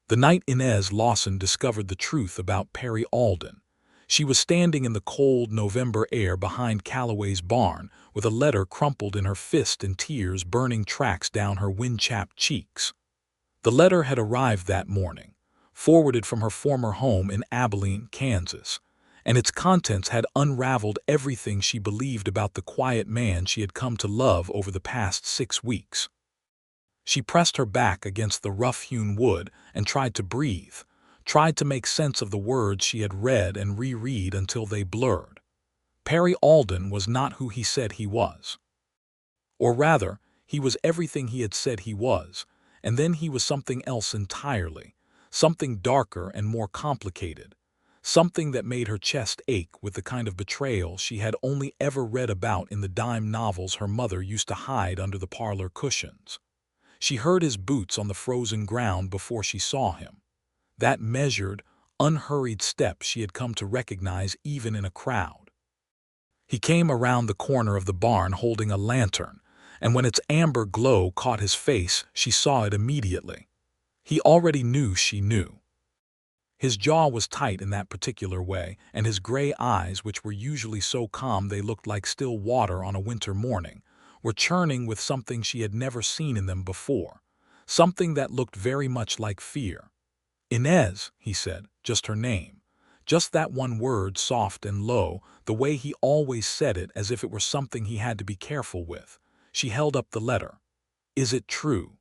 The night Inez Lawson discovered the truth about Perry Alden. She was standing in the cold November air behind Calloway's barn, with a letter crumpled in her fist and tears burning tracks down her wind-chapped cheeks. The letter had arrived that morning, forwarded from her former home in Abilene, Kansas, and its contents had unraveled everything she believed about the quiet man she had come to love over the past 6 weeks. She pressed her back against the rough-hewn wood and tried to breathe, tried to make sense of the words she had read and reread until they blurred. Perry Alden was not who he said he was. Or rather, he was everything he had said he was, and then he was something else entirely, something darker and more complicated, something that made her chest ache with the kind of betrayal she had only ever read about in the dime novels her mother used to hide under the parlor cushions. She heard his boots on the frozen ground before she saw him, that measured, unhurried step she had come to recognize even in a crowd. He came around the corner of the barn holding a lantern, and when its amber glow caught his face, she saw it immediately. He already knew she knew. His jaw was tight in that particular way, and his gray eyes, which were usually so calm they looked like still water on a winter morning, were churning with something she had never seen in them before, something that looked very much like fear. "Inez," he said, just her name. Just that one word, soft and low, the way he always said it as if it were something he had to be careful with. She held up the letter. "Is it true?"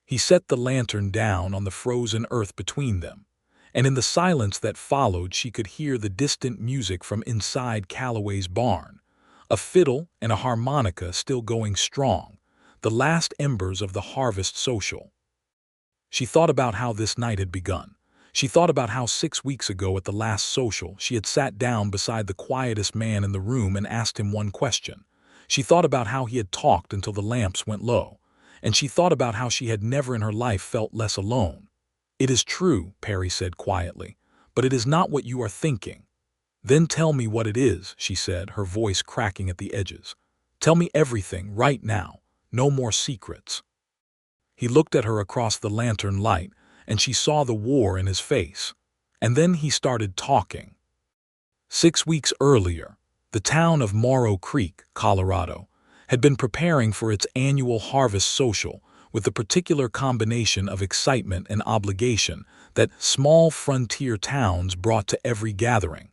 He set the lantern down on the frozen earth between them, and in the silence that followed she could hear the distant music from inside Calloway's barn, a fiddle and a harmonica still going strong, the last embers of the harvest social. She thought about how this night had begun. She thought about how 6 weeks ago at the last social she had sat down beside the quietest man in the room and asked him one question. She thought about how he had talked until the lamps went low, and she thought about how she had never in her life felt less alone. "It is true," Perry said quietly, "but it is not what you are thinking." "Then tell me what it is," she said, her voice cracking at the edges. "Tell me everything, right now. No more secrets." He looked at her across the lantern light, and she saw the war in his face. And then he started talking. 6 weeks earlier, the town of Morrow Creek, Colorado, had been preparing for its annual harvest social with the particular combination of excitement and obligation that small frontier towns brought to every gathering.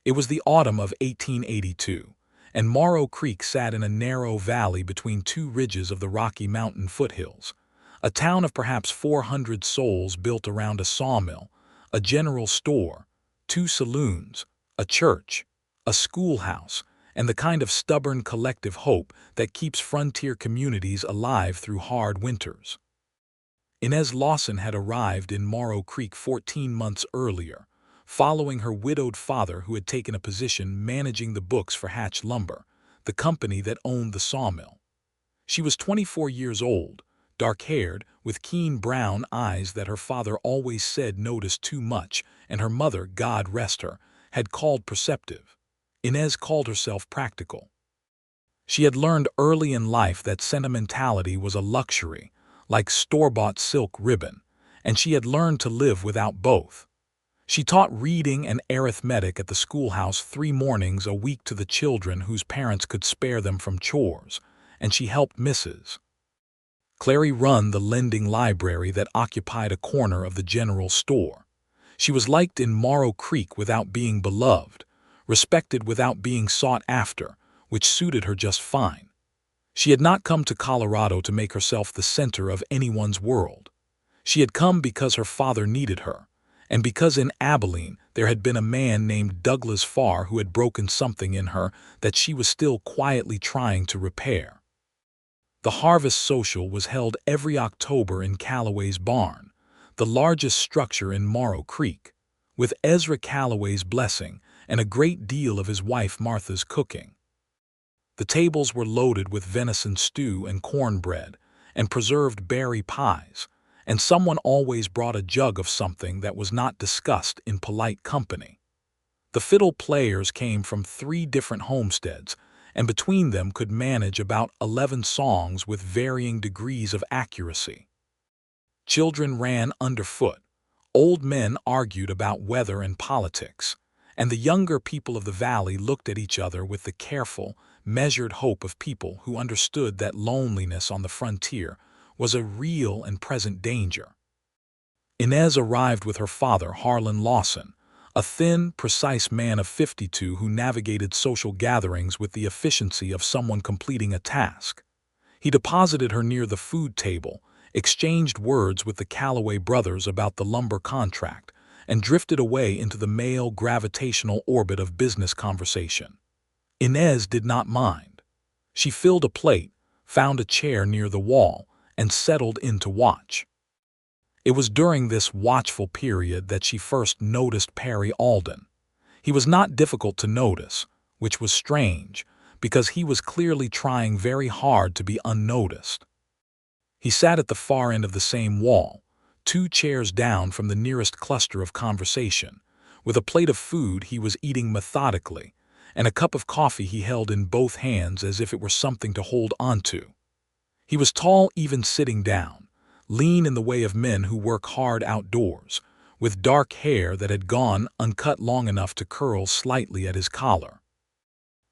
It was the autumn of 1882, and Morrow Creek sat in a narrow valley between 2 ridges of the Rocky Mountain foothills, a town of perhaps 400 souls built around a sawmill, a general store, 2 saloons, a church, a schoolhouse, and the kind of stubborn collective hope that keeps frontier communities alive through hard winters. Inez Lawson had arrived in Morrow Creek 14 months earlier, following her widowed father who had taken a position managing the books for Hatch Lumber, the company that owned the sawmill. She was 24 years old, dark-haired, with keen brown eyes that her father always said noticed too much, and her mother, God rest her, had called perceptive. Inez called herself practical. She had learned early in life that sentimentality was a luxury, like store-bought silk ribbon, and she had learned to live without both. She taught reading and arithmetic at the schoolhouse 3 mornings a week to the children whose parents could spare them from chores, and she helped Mrs. Clary run the lending library that occupied a corner of the general store. She was liked in Morrow Creek without being beloved, respected without being sought after, which suited her just fine. She had not come to Colorado to make herself the center of anyone's world. She had come because her father needed her, and because in Abilene there had been a man named Douglas Farr who had broken something in her that she was still quietly trying to repair. The harvest social was held every October in Calloway's barn, the largest structure in Morrow Creek, with Ezra Calloway's blessing and a great deal of his wife Martha's cooking. The tables were loaded with venison stew and cornbread and preserved berry pies, and someone always brought a jug of something that was not discussed in polite company. The fiddle players came from 3 different homesteads, and between them could manage about 11 songs with varying degrees of accuracy. Children ran underfoot. Old men argued about weather and politics. And the younger people of the valley looked at each other with the careful, measured hope of people who understood that loneliness on the frontier was a real and present danger. Inez arrived with her father, Harlan Lawson, a thin, precise man of 52 who navigated social gatherings with the efficiency of someone completing a task. He deposited her near the food table, exchanged words with the Calloway brothers about the lumber contract, and drifted away into the male gravitational orbit of business conversation. Inez did not mind. She filled a plate, found a chair near the wall, and settled in to watch. It was during this watchful period that she first noticed Perry Alden. He was not difficult to notice, which was strange, because he was clearly trying very hard to be unnoticed. He sat at the far end of the same wall, 2 chairs down from the nearest cluster of conversation. With a plate of food he was eating methodically, and a cup of coffee he held in both hands as if it were something to hold onto. He was tall even sitting down, lean in the way of men who work hard outdoors, with dark hair that had gone uncut long enough to curl slightly at his collar.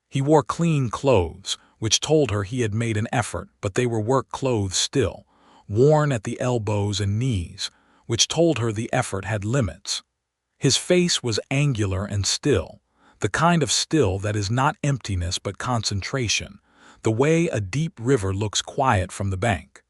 He wore clean clothes, which told her he had made an effort, but they were work clothes still, worn at the elbows and knees, which told her the effort had limits. His face was angular and still, the kind of still that is not emptiness but concentration, the way a deep river looks quiet from the bank.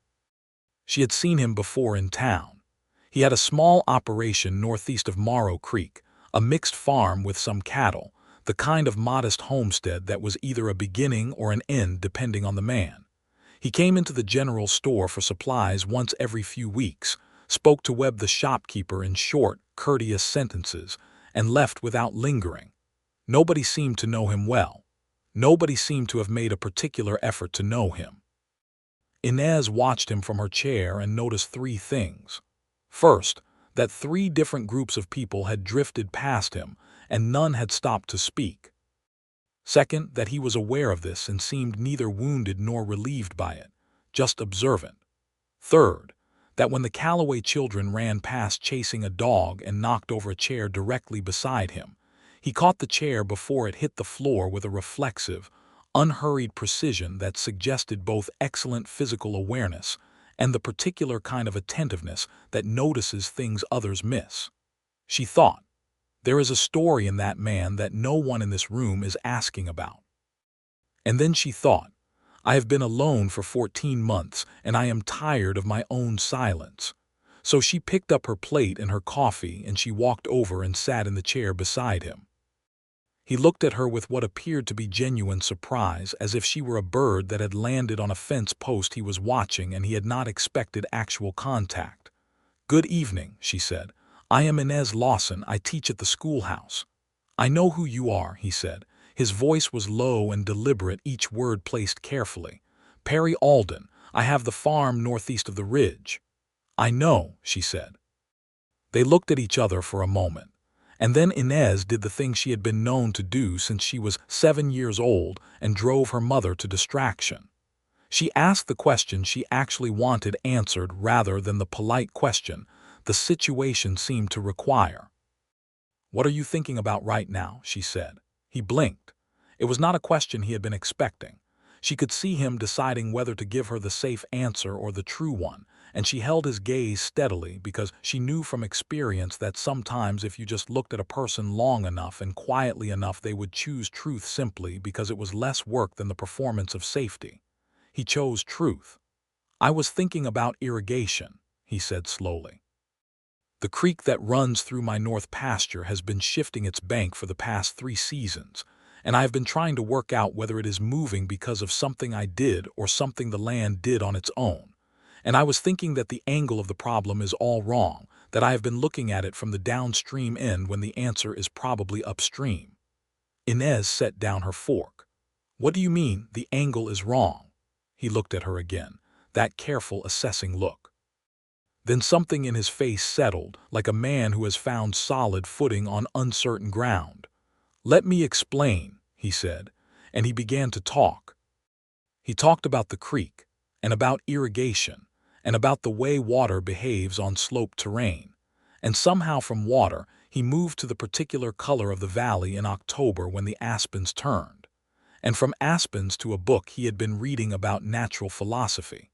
She had seen him before in town. He had a small operation northeast of Morrow Creek, a mixed farm with some cattle, the kind of modest homestead that was either a beginning or an end depending on the man. He came into the general store for supplies once every few weeks, spoke to Webb the shopkeeper in short, courteous sentences, and left without lingering. Nobody seemed to know him well. Nobody seemed to have made a particular effort to know him. Inez watched him from her chair and noticed 3 things. First, that 3 different groups of people had drifted past him, and none had stopped to speak. Second, that he was aware of this and seemed neither wounded nor relieved by it, just observant. Third, that when the Calloway children ran past chasing a dog and knocked over a chair directly beside him, he caught the chair before it hit the floor with a reflexive, unhurried precision that suggested both excellent physical awareness and the particular kind of attentiveness that notices things others miss. She thought, there is a story in that man that no one in this room is asking about. And then she thought, I have been alone for 14 months and I am tired of my own silence. So she picked up her plate and her coffee and she walked over and sat in the chair beside him. He looked at her with what appeared to be genuine surprise, as if she were a bird that had landed on a fence post he was watching and he had not expected actual contact. Good evening, she said. I am Inez Lawson. I teach at the schoolhouse. I know who you are, he said. His voice was low and deliberate, each word placed carefully. Perry Alden. I have the farm northeast of the ridge. I know, she said. They looked at each other for a moment. And then Inez did the thing she had been known to do since she was 7 years old and drove her mother to distraction. She asked the question she actually wanted answered rather than the polite question the situation seemed to require. What are you thinking about right now? She said. He blinked. It was not a question he had been expecting. She could see him deciding whether to give her the safe answer or the true one, and she held his gaze steadily because she knew from experience that sometimes if you just looked at a person long enough and quietly enough they would choose truth simply because it was less work than the performance of safety. He chose truth. I was thinking about irrigation, he said slowly. The creek that runs through my north pasture has been shifting its bank for the past 3 seasons, and I have been trying to work out whether it is moving because of something I did or something the land did on its own. And I was thinking that the angle of the problem is all wrong, that I have been looking at it from the downstream end when the answer is probably upstream. Inez set down her fork. What do you mean, the angle is wrong? He looked at her again, that careful, assessing look. Then something in his face settled, like a man who has found solid footing on uncertain ground. Let me explain, he said, and he began to talk. He talked about the creek, and about irrigation, and about the way water behaves on sloped terrain. And somehow from water, he moved to the particular color of the valley in October when the aspens turned. And from aspens to a book he had been reading about natural philosophy.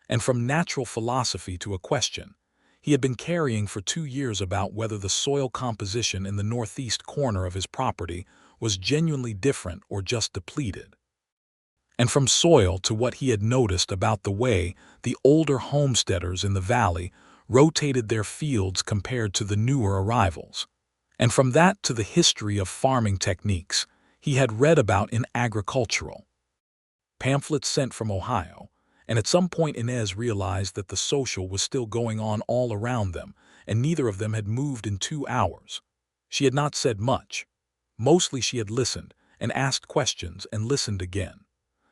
And from natural philosophy to a question he had been carrying for 2 years about whether the soil composition in the northeast corner of his property was genuinely different or just depleted. And from soil to what he had noticed about the way the older homesteaders in the valley rotated their fields compared to the newer arrivals. And from that to the history of farming techniques he had read about in agricultural pamphlets sent from Ohio. And at some point Inez realized that the social was still going on all around them, and neither of them had moved in 2 hours. She had not said much. Mostly she had listened, and asked questions and listened again.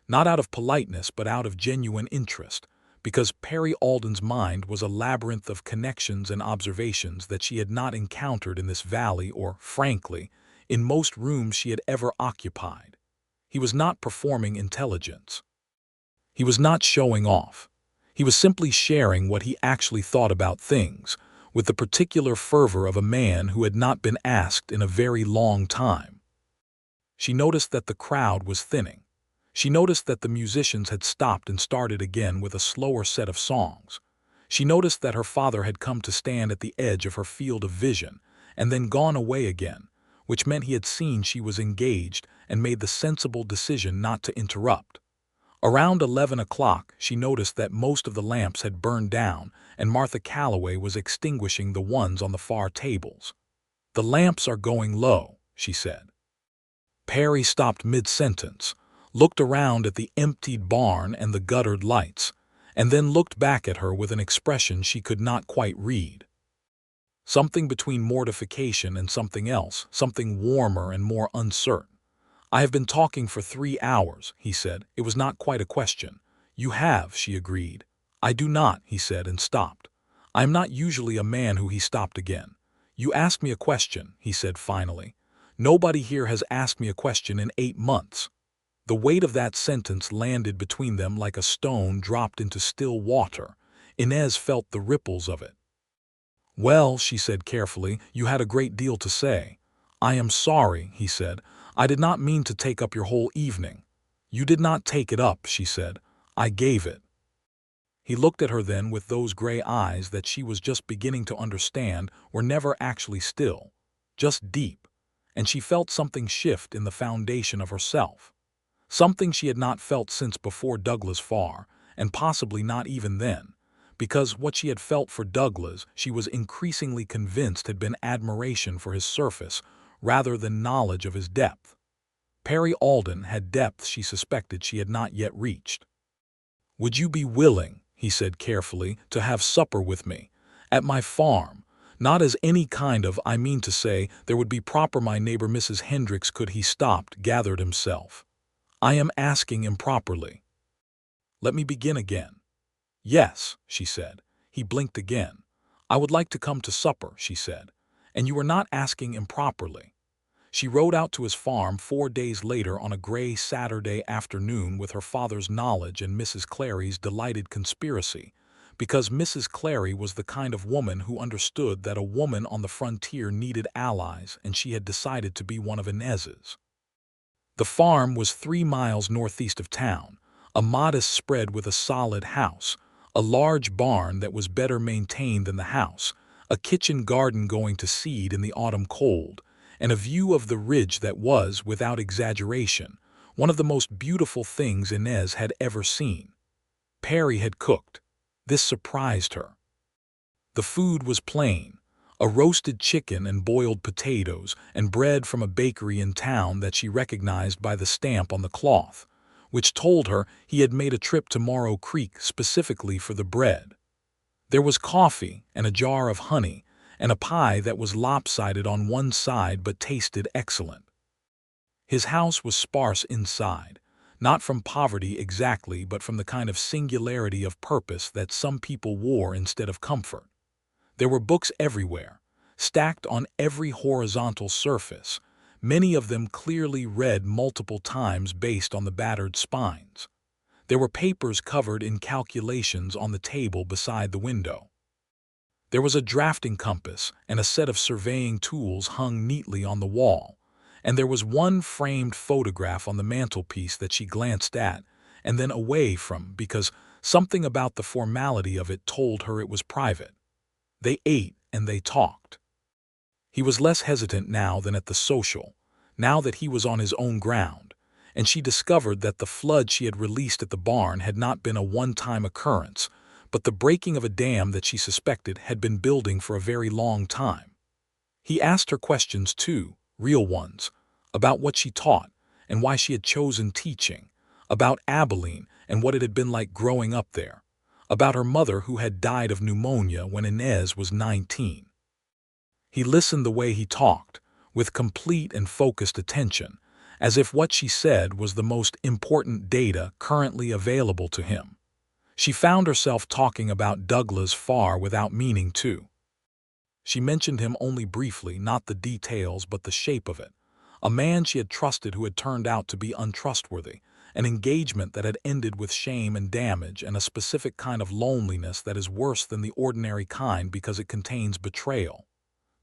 Not out of politeness but out of genuine interest, because Perry Alden's mind was a labyrinth of connections and observations that she had not encountered in this valley or, frankly, in most rooms she had ever occupied. He was not performing intelligence. He was not showing off. He was simply sharing what he actually thought about things, with the particular fervor of a man who had not been asked in a very long time. She noticed that the crowd was thinning. She noticed that the musicians had stopped and started again with a slower set of songs. She noticed that her father had come to stand at the edge of her field of vision and then gone away again, which meant he had seen she was engaged and made the sensible decision not to interrupt. Around 11 o'clock, she noticed that most of the lamps had burned down and Martha Calloway was extinguishing the ones on the far tables. "The lamps are going low," she said. Perry stopped mid-sentence, looked around at the emptied barn and the guttered lights, and then looked back at her with an expression she could not quite read. Something between mortification and something else, something warmer and more uncertain. "I have been talking for 3 hours," he said. It was not quite a question. "You have," she agreed. "I do not," he said, and stopped. "I am not usually a man who—" He stopped again. "You asked me a question," he said finally. "Nobody here has asked me a question in 8 months." The weight of that sentence landed between them like a stone dropped into still water. Inez felt the ripples of it. "Well," she said carefully, "you had a great deal to say." "I am sorry," he said. "I did not mean to take up your whole evening." "You did not take it up," she said. "I gave it." He looked at her then with those gray eyes that she was just beginning to understand were never actually still, just deep, and she felt something shift in the foundation of herself. Something she had not felt since before Douglas Farr, and possibly not even then, because what she had felt for Douglas she was increasingly convinced had been admiration for his surface rather than knowledge of his depth. Perry Alden had depth she suspected she had not yet reached. "Would you be willing," he said carefully, "to have supper with me, at my farm? Not as any kind of, I mean to say, there would be proper my neighbor Mrs. Hendricks could—" He stopped, gathered himself. "I am asking improperly. Let me begin again." "Yes," she said. He blinked again. "I would like to come to supper," she said. "And you are not asking improperly." She rode out to his farm 4 days later on a gray Saturday afternoon with her father's knowledge and Mrs. Clary's delighted conspiracy, because Mrs. Clary was the kind of woman who understood that a woman on the frontier needed allies, and she had decided to be one of Inez's. The farm was 3 miles northeast of town, a modest spread with a solid house, a large barn that was better maintained than the house, a kitchen garden going to seed in the autumn cold, and a view of the ridge that was, without exaggeration, one of the most beautiful things Inez had ever seen. Perry had cooked. This surprised her. The food was plain, a roasted chicken and boiled potatoes and bread from a bakery in town that she recognized by the stamp on the cloth, which told her he had made a trip to Morrow Creek specifically for the bread. There was coffee and a jar of honey and a pie that was lopsided on one side but tasted excellent. His house was sparse inside, not from poverty exactly but from the kind of singularity of purpose that some people wore instead of comfort. There were books everywhere, stacked on every horizontal surface, many of them clearly read multiple times based on the battered spines. There were papers covered in calculations on the table beside the window. There was a drafting compass and a set of surveying tools hung neatly on the wall, and there was one framed photograph on the mantelpiece that she glanced at and then away from because something about the formality of it told her it was private. They ate and they talked. He was less hesitant now than at the social, now that he was on his own ground, and she discovered that the flood she had released at the barn had not been a one-time occurrence, but the breaking of a dam that she suspected had been building for a very long time. He asked her questions too, real ones, about what she taught and why she had chosen teaching, about Abilene and what it had been like growing up there, about her mother who had died of pneumonia when Inez was 19. He listened the way he talked, with complete and focused attention, as if what she said was the most important data currently available to him. She found herself talking about Douglas far without meaning to. She mentioned him only briefly, not the details but the shape of it. A man she had trusted who had turned out to be untrustworthy, an engagement that had ended with shame and damage, and a specific kind of loneliness that is worse than the ordinary kind because it contains betrayal.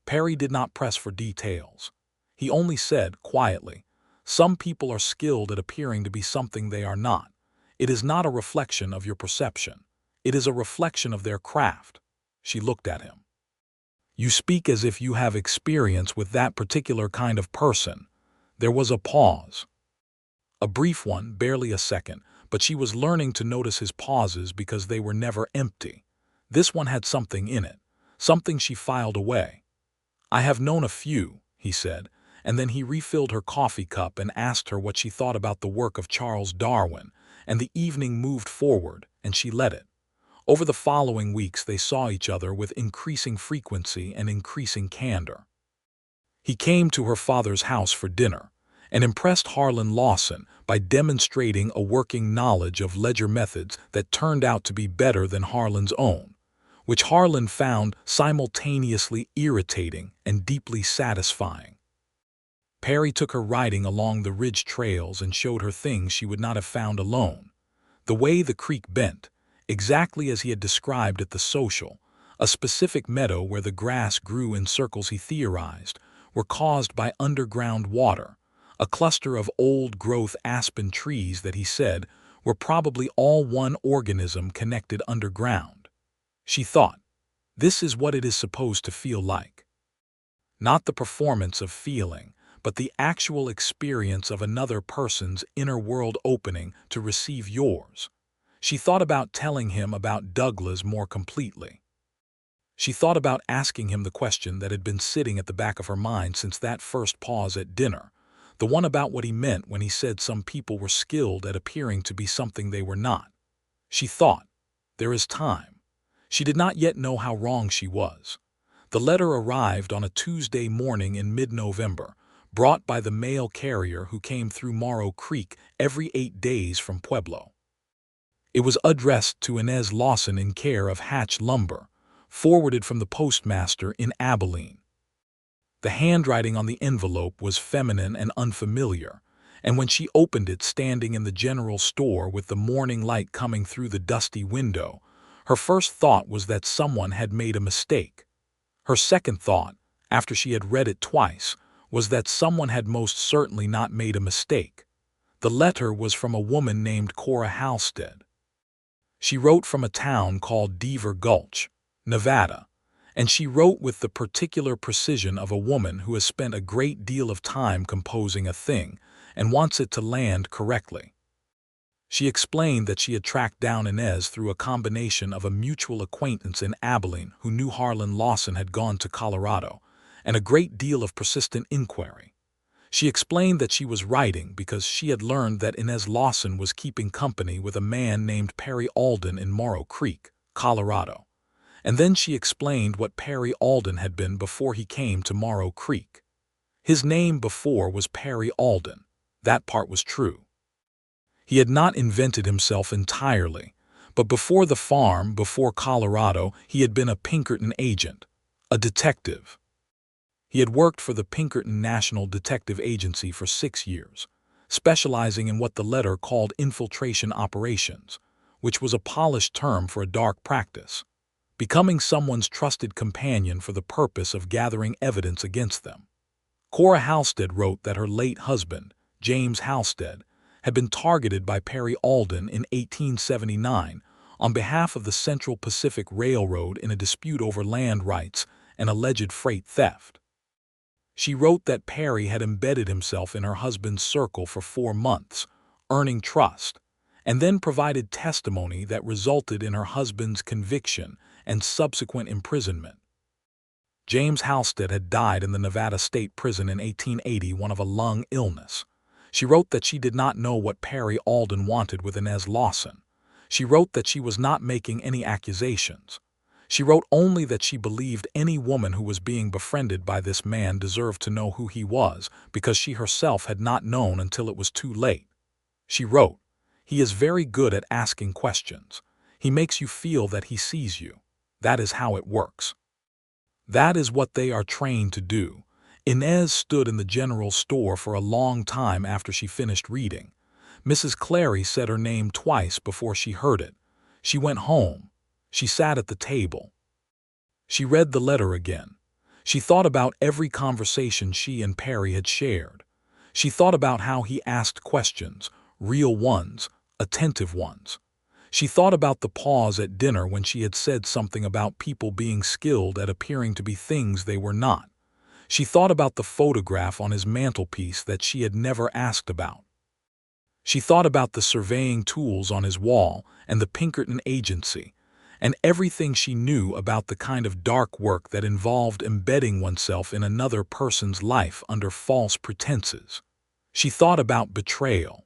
Perry did not press for details. He only said, quietly, "Some people are skilled at appearing to be something they are not. It is not a reflection of your perception. It is a reflection of their craft." She looked at him. "You speak as if you have experience with that particular kind of person." There was a pause. A brief one, barely a second, but she was learning to notice his pauses because they were never empty. This one had something in it, something she filed away. "I have known a few," he said, and then he refilled her coffee cup and asked her what she thought about the work of Charles Darwin, and the evening moved forward, and she let it. Over the following weeks they saw each other with increasing frequency and increasing candor. He came to her father's house for dinner, and impressed Harlan Lawson by demonstrating a working knowledge of ledger methods that turned out to be better than Harlan's own, which Harlan found simultaneously irritating and deeply satisfying. Perry took her riding along the ridge trails and showed her things she would not have found alone. The way the creek bent, exactly as he had described at the social, a specific meadow where the grass grew in circles he theorized, were caused by underground water, a cluster of old-growth aspen trees that he said were probably all one organism connected underground. She thought, this is what it is supposed to feel like. Not the performance of feeling, but the actual experience of another person's inner world opening to receive yours. She thought about telling him about Douglas more completely. She thought about asking him the question that had been sitting at the back of her mind since that first pause at dinner, the one about what he meant when he said some people were skilled at appearing to be something they were not. She thought, there is time. She did not yet know how wrong she was. The letter arrived on a Tuesday morning in mid-November, brought by the mail carrier who came through Morrow Creek every 8 days from Pueblo. It was addressed to Inez Lawson in care of Hatch Lumber, forwarded from the postmaster in Abilene. The handwriting on the envelope was feminine and unfamiliar, and when she opened it standing in the general store with the morning light coming through the dusty window, her first thought was that someone had made a mistake. Her second thought, after she had read it twice, was that someone had most certainly not made a mistake. The letter was from a woman named Cora Halstead. She wrote from a town called Deaver Gulch, Nevada, and she wrote with the particular precision of a woman who has spent a great deal of time composing a thing and wants it to land correctly. She explained that she had tracked down Inez through a combination of a mutual acquaintance in Abilene who knew Harlan Lawson had gone to Colorado, and a great deal of persistent inquiry. She explained that she was writing because she had learned that Inez Lawson was keeping company with a man named Perry Alden in Morrow Creek, Colorado. And then she explained what Perry Alden had been before he came to Morrow Creek. His name before was Perry Alden. That part was true. He had not invented himself entirely, but before the farm, before Colorado, he had been a Pinkerton agent, a detective. He had worked for the Pinkerton National Detective Agency for 6 years. specializing in what the letter called infiltration operations, which was a polished term for a dark practice, becoming someone's trusted companion for the purpose of gathering evidence against them. Cora Halstead wrote that her late husband, James Halstead, had been targeted by Perry Alden in 1879 on behalf of the Central Pacific Railroad in a dispute over land rights and alleged freight theft. She wrote that Perry had embedded himself in her husband's circle for 4 months, earning trust, and then provided testimony that resulted in her husband's conviction and subsequent imprisonment. James Halstead had died in the Nevada State Prison in 1881 of a lung illness. She wrote that she did not know what Perry Alden wanted with Inez Lawson. She wrote that she was not making any accusations. She wrote only that she believed any woman who was being befriended by this man deserved to know who he was because she herself had not known until it was too late. She wrote, "He is very good at asking questions. He makes you feel that he sees you. That is how it works." That is what they are trained to do. Inez stood in the general store for a long time after she finished reading. Mrs. Clary said her name twice before she heard it. She went home. She sat at the table. She read the letter again. She thought about every conversation she and Perry had shared. She thought about how he asked questions, real ones, attentive ones. She thought about the pause at dinner when she had said something about people being skilled at appearing to be things they were not. She thought about the photograph on his mantelpiece that she had never asked about. She thought about the surveying tools on his wall and the Pinkerton agency, and everything she knew about the kind of dark work that involved embedding oneself in another person's life under false pretenses. She thought about betrayal.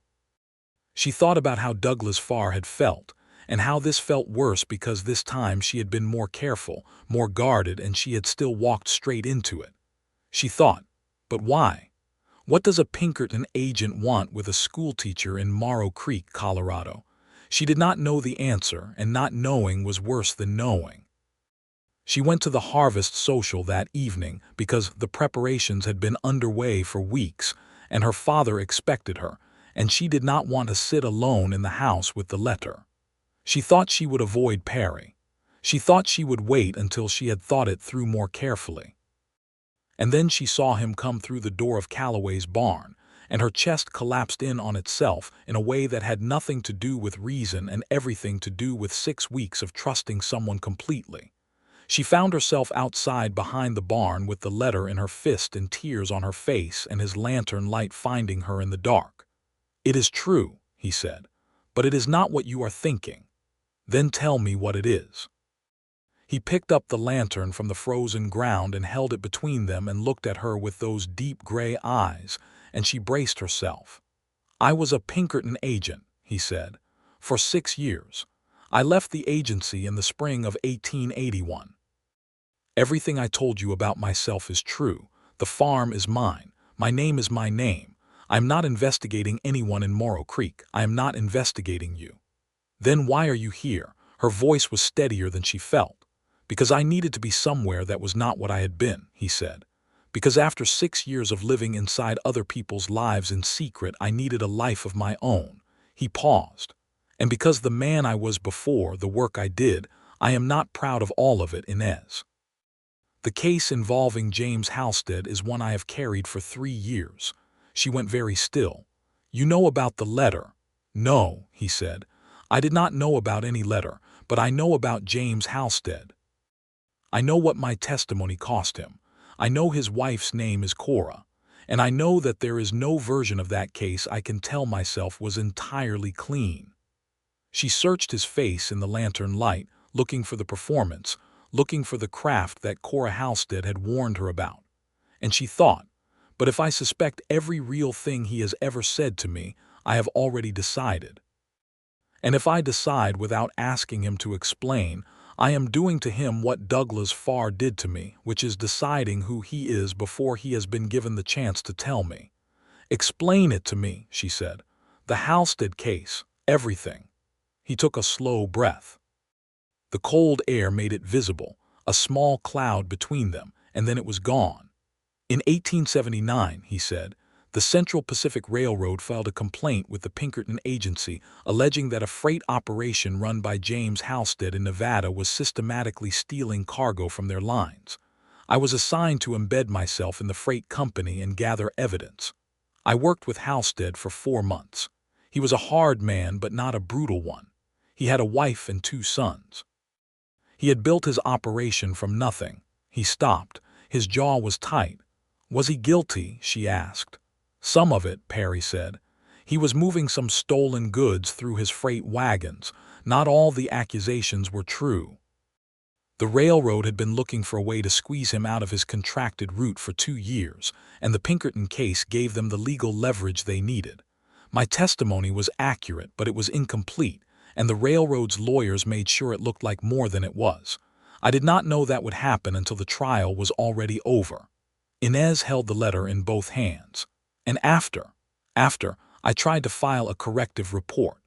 She thought about how Douglas Farr had felt, and how this felt worse because this time she had been more careful, more guarded, and she had still walked straight into it. She thought, but why? What does a Pinkerton agent want with a schoolteacher in Morrow Creek, Colorado? She did not know the answer, and not knowing was worse than knowing. She went to the harvest social that evening because the preparations had been underway for weeks, and her father expected her, and she did not want to sit alone in the house with the letter. She thought she would avoid Perry. She thought she would wait until she had thought it through more carefully. And then she saw him come through the door of Calloway's barn, and her chest collapsed in on itself in a way that had nothing to do with reason and everything to do with 6 weeks of trusting someone completely. She found herself outside behind the barn with the letter in her fist and tears on her face and his lantern light finding her in the dark. "It is true," he said, "but it is not what you are thinking. Then tell me what it is." He picked up the lantern from the frozen ground and held it between them and looked at her with those deep gray eyes, and she braced herself. "I was a Pinkerton agent," he said, "for 6 years. I left the agency in the spring of 1881. Everything I told you about myself is true. The farm is mine. My name is my name. I am not investigating anyone in Morrow Creek. I am not investigating you." "Then why are you here?" Her voice was steadier than she felt. "Because I needed to be somewhere that was not what I had been," he said. "Because after 6 years of living inside other people's lives in secret, I needed a life of my own." He paused. "And because the man I was before, the work I did, I am not proud of all of it, Inez. The case involving James Halstead is one I have carried for 3 years." She went very still. "You know about the letter?" "No," he said. "I did not know about any letter, but I know about James Halstead. I know what my testimony cost him. I know his wife's name is Cora, and I know that there is no version of that case I can tell myself was entirely clean." She searched his face in the lantern light, looking for the performance, looking for the craft that Cora Halstead had warned her about. And she thought, but if I suspect every real thing he has ever said to me, I have already decided. And if I decide without asking him to explain, I am doing to him what Douglas Farr did to me, which is deciding who he is before he has been given the chance to tell me. "Explain it to me," she said. "The Halstead case, everything." He took a slow breath. The cold air made it visible, a small cloud between them, and then it was gone. "In 1879, he said, The Central Pacific Railroad filed a complaint with the Pinkerton agency, alleging that a freight operation run by James Halstead in Nevada was systematically stealing cargo from their lines. I was assigned to embed myself in the freight company and gather evidence. I worked with Halstead for 4 months. He was a hard man, but not a brutal one. He had a wife and 2 sons. He had built his operation from nothing. He stopped. His jaw was tight. Was he guilty? She asked. Some of it, Perry said. He was moving some stolen goods through his freight wagons. Not all the accusations were true. The railroad had been looking for a way to squeeze him out of his contracted route for 2 years, and the Pinkerton case gave them the legal leverage they needed. My testimony was accurate, but it was incomplete, and the railroad's lawyers made sure it looked like more than it was. I did not know that would happen until the trial was already over. Inez held the letter in both hands. And after, I tried to file a corrective report.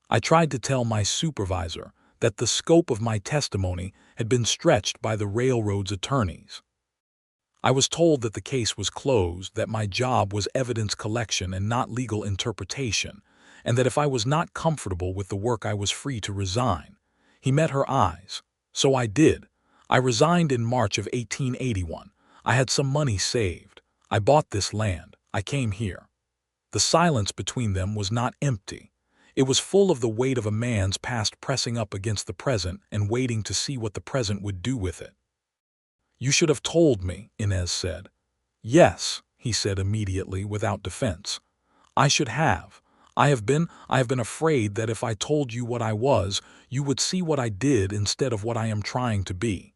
I tried to tell my supervisor that the scope of my testimony had been stretched by the railroad's attorneys. I was told that the case was closed, that my job was evidence collection and not legal interpretation, and that if I was not comfortable with the work I was free to resign. He met her eyes. So I did. I resigned in March of 1881. I had some money saved. I bought this land. I came here. The silence between them was not empty. It was full of the weight of a man's past pressing up against the present and waiting to see what the present would do with it. You should have told me, Inez said. Yes, he said immediately, without defense. I should have. I have been afraid that if I told you what I was, you would see what I did instead of what I am trying to be.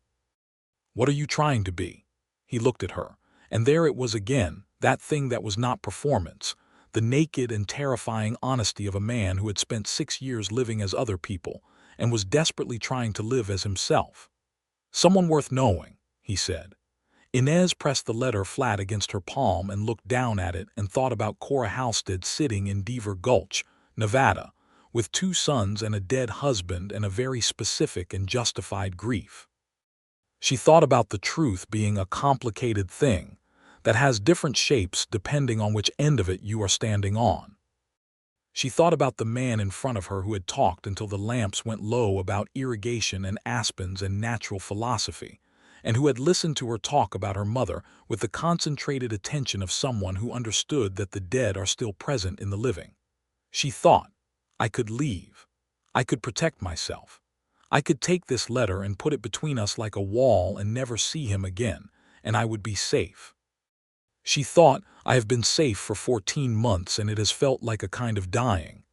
What are you trying to be? He looked at her, and there it was again, that thing that was not performance, the naked and terrifying honesty of a man who had spent 6 years living as other people and was desperately trying to live as himself. Someone worth knowing, he said. Inez pressed the letter flat against her palm and looked down at it and thought about Cora Halstead sitting in Beaver Gulch, Nevada, with 2 sons and a dead husband and a very specific and justified grief. She thought about the truth being a complicated thing that has different shapes depending on which end of it you are standing on. She thought about the man in front of her who had talked until the lamps went low about irrigation and aspens and natural philosophy, and who had listened to her talk about her mother with the concentrated attention of someone who understood that the dead are still present in the living. She thought, I could leave. I could protect myself. I could take this letter and put it between us like a wall and never see him again, and I would be safe. She thought, I have been safe for 14 months and it has felt like a kind of dying.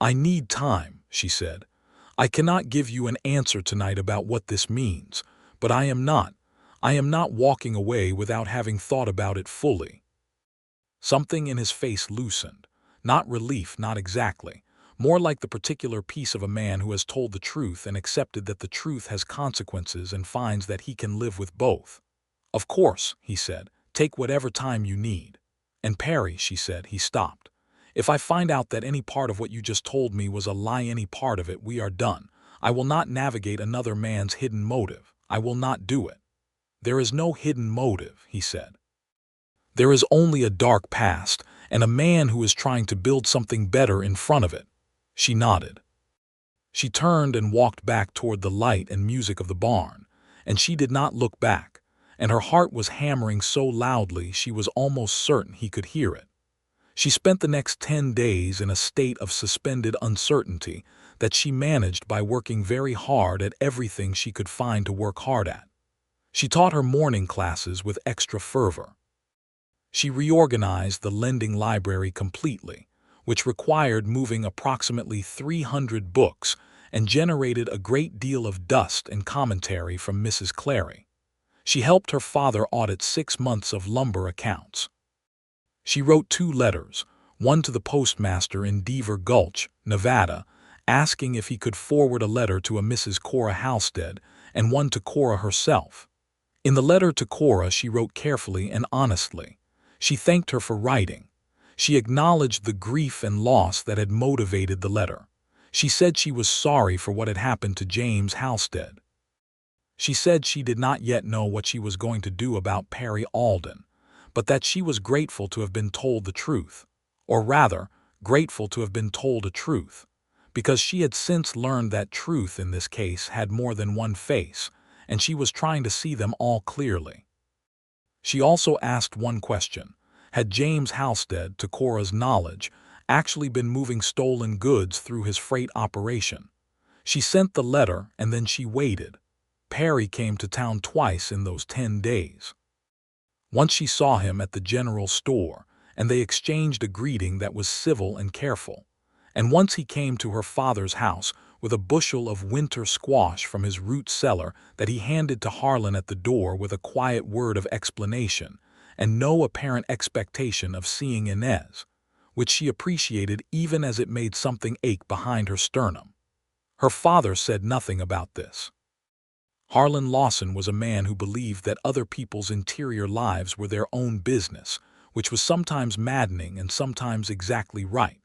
I need time, she said. I cannot give you an answer tonight about what this means, but I am not walking away without having thought about it fully. Something in his face loosened. Not relief, not exactly. More like the particular piece of a man who has told the truth and accepted that the truth has consequences and finds that he can live with both. Of course, he said, take whatever time you need. And Perry, she said, he stopped. If I find out that any part of what you just told me was a lie, any part of it, we are done. I will not navigate another man's hidden motive. I will not do it. There is no hidden motive, he said. There is only a dark past and a man who is trying to build something better in front of it. She nodded. She turned and walked back toward the light and music of the barn, and she did not look back, and her heart was hammering so loudly she was almost certain he could hear it. She spent the next 10 days in a state of suspended uncertainty that she managed by working very hard at everything she could find to work hard at. She taught her morning classes with extra fervor. She reorganized the lending library completely, which required moving approximately 300 books and generated a great deal of dust and commentary from Mrs. Clary. She helped her father audit 6 months of lumber accounts. She wrote 2 letters, one to the postmaster in Beaver Gulch, Nevada, asking if he could forward a letter to a Mrs. Cora Halstead, and one to Cora herself. In the letter to Cora, she wrote carefully and honestly. She thanked her for writing. She acknowledged the grief and loss that had motivated the letter. She said she was sorry for what had happened to James Halstead. She said she did not yet know what she was going to do about Perry Alden, but that she was grateful to have been told the truth. Or rather, grateful to have been told a truth, because she had since learned that truth in this case had more than one face, and she was trying to see them all clearly. She also asked one question: had James Halstead, to Cora's knowledge, actually been moving stolen goods through his freight operation? She sent the letter, and then she waited. Perry came to town twice in those 10 days. Once she saw him at the general store, and they exchanged a greeting that was civil and careful. And once he came to her father's house with a bushel of winter squash from his root cellar that he handed to Harlan at the door with a quiet word of explanation, and no apparent expectation of seeing Inez, which she appreciated even as it made something ache behind her sternum. Her father said nothing about this. Harlan Lawson was a man who believed that other people's interior lives were their own business, which was sometimes maddening and sometimes exactly right.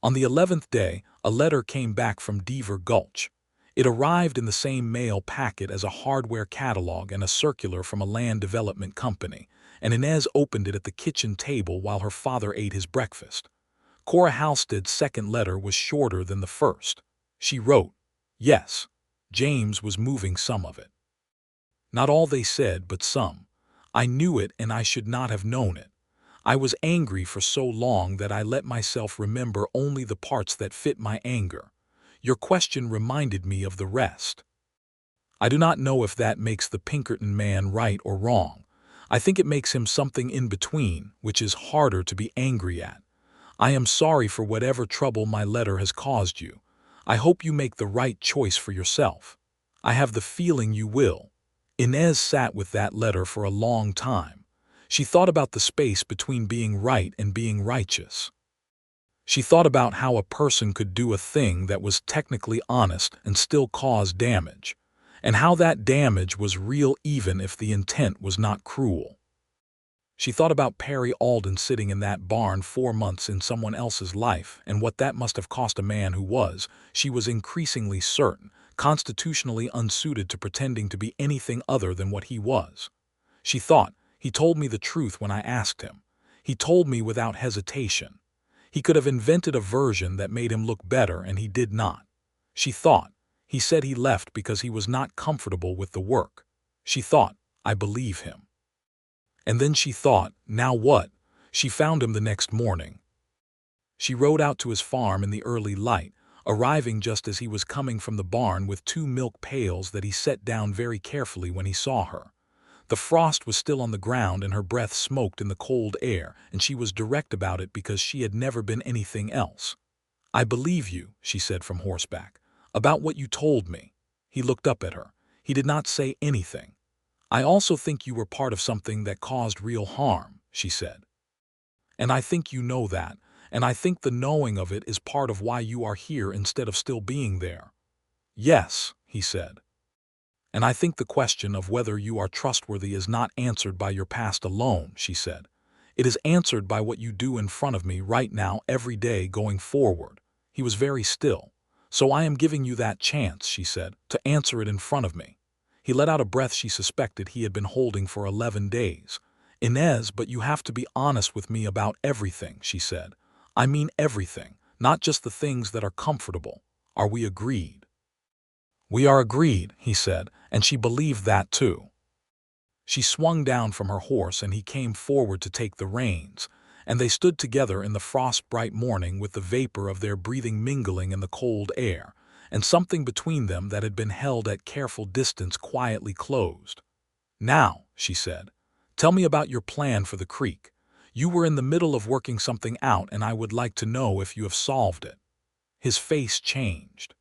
On the 11th day, a letter came back from Deaver Gulch. It arrived in the same mail packet as a hardware catalog and a circular from a land development company, and Inez opened it at the kitchen table while her father ate his breakfast. Cora Halstead's second letter was shorter than the first. She wrote, "Yes, James was moving some of it. Not all they said, but some. I knew it and I should not have known it. I was angry for so long that I let myself remember only the parts that fit my anger. Your question reminded me of the rest." I do not know if that makes the Pinkerton man right or wrong. I think it makes him something in between, which is harder to be angry at. I am sorry for whatever trouble my letter has caused you. I hope you make the right choice for yourself. I have the feeling you will. Inez sat with that letter for a long time. She thought about the space between being right and being righteous. She thought about how a person could do a thing that was technically honest and still cause damage, and how that damage was real even if the intent was not cruel. She thought about Perry Alden sitting in that barn 4 months in someone else's life and what that must have cost a man who was, she was increasingly certain, constitutionally unsuited to pretending to be anything other than what he was. She thought, he told me the truth when I asked him. He told me without hesitation. He could have invented a version that made him look better, and he did not. She thought, he said he left because he was not comfortable with the work. She thought, I believe him. And then she thought, now what? She found him the next morning. She rode out to his farm in the early light, arriving just as he was coming from the barn with 2 milk pails that he set down very carefully when he saw her. The frost was still on the ground and her breath smoked in the cold air, and she was direct about it because she had never been anything else. I believe you, she said from horseback, about what you told me. He looked up at her. He did not say anything. I also think you were part of something that caused real harm, she said. And I think you know that, and I think the knowing of it is part of why you are here instead of still being there. Yes, he said. And I think the question of whether you are trustworthy is not answered by your past alone, she said. It is answered by what you do in front of me right now every day going forward. He was very still. So I am giving you that chance, she said, to answer it in front of me. He let out a breath she suspected he had been holding for 11 days. Inez, but you have to be honest with me about everything, she said. I mean everything, not just the things that are comfortable. Are we agreed? We are agreed, he said, and she believed that too. She swung down from her horse and he came forward to take the reins, and they stood together in the frost-bright morning with the vapor of their breathing mingling in the cold air, and something between them that had been held at careful distance quietly closed. Now, she said, tell me about your plan for the creek. You were in the middle of working something out and I would like to know if you have solved it. His face changed.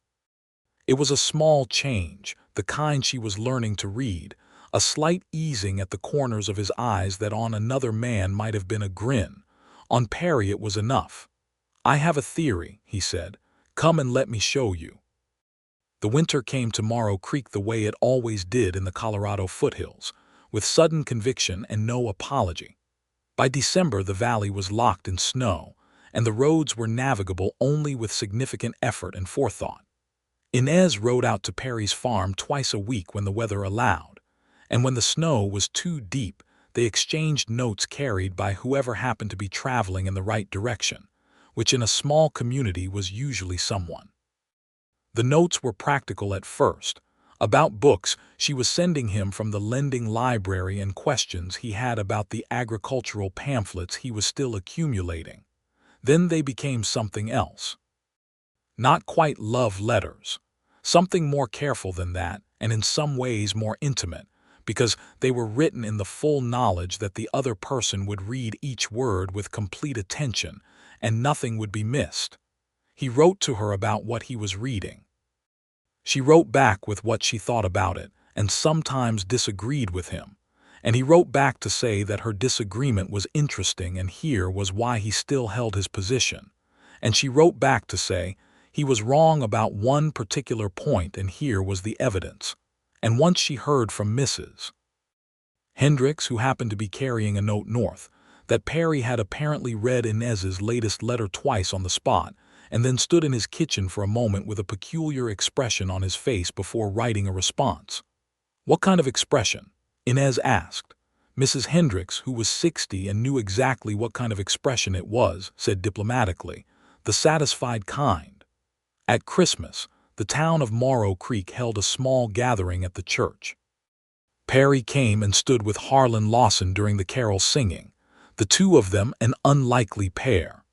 It was a small change, the kind she was learning to read, a slight easing at the corners of his eyes that on another man might have been a grin. On Perry it was enough. I have a theory, he said. Come and let me show you. The winter came to Morrow Creek the way it always did in the Colorado foothills, with sudden conviction and no apology. By December the valley was locked in snow, and the roads were navigable only with significant effort and forethought. Inez rode out to Perry's farm twice a week when the weather allowed, and when the snow was too deep, they exchanged notes carried by whoever happened to be traveling in the right direction, which in a small community was usually someone. The notes were practical at first. About books she was sending him from the lending library and questions he had about the agricultural pamphlets he was still accumulating. Then they became something else. Not quite love letters. Something more careful than that, and in some ways more intimate, because they were written in the full knowledge that the other person would read each word with complete attention, and nothing would be missed. He wrote to her about what he was reading. She wrote back with what she thought about it, and sometimes disagreed with him. And he wrote back to say that her disagreement was interesting and here was why he still held his position. And she wrote back to say he was wrong about one particular point and here was the evidence. And once she heard from Mrs. Hendricks, who happened to be carrying a note north, that Perry had apparently read Inez's latest letter twice on the spot, and then stood in his kitchen for a moment with a peculiar expression on his face before writing a response. "What kind of expression?" Inez asked. Mrs. Hendricks, who was 60 and knew exactly what kind of expression it was, said diplomatically, "The satisfied kind." At Christmas, the town of Morrow Creek held a small gathering at the church. Perry came and stood with Harlan Lawson during the carol singing, the two of them an unlikely pair.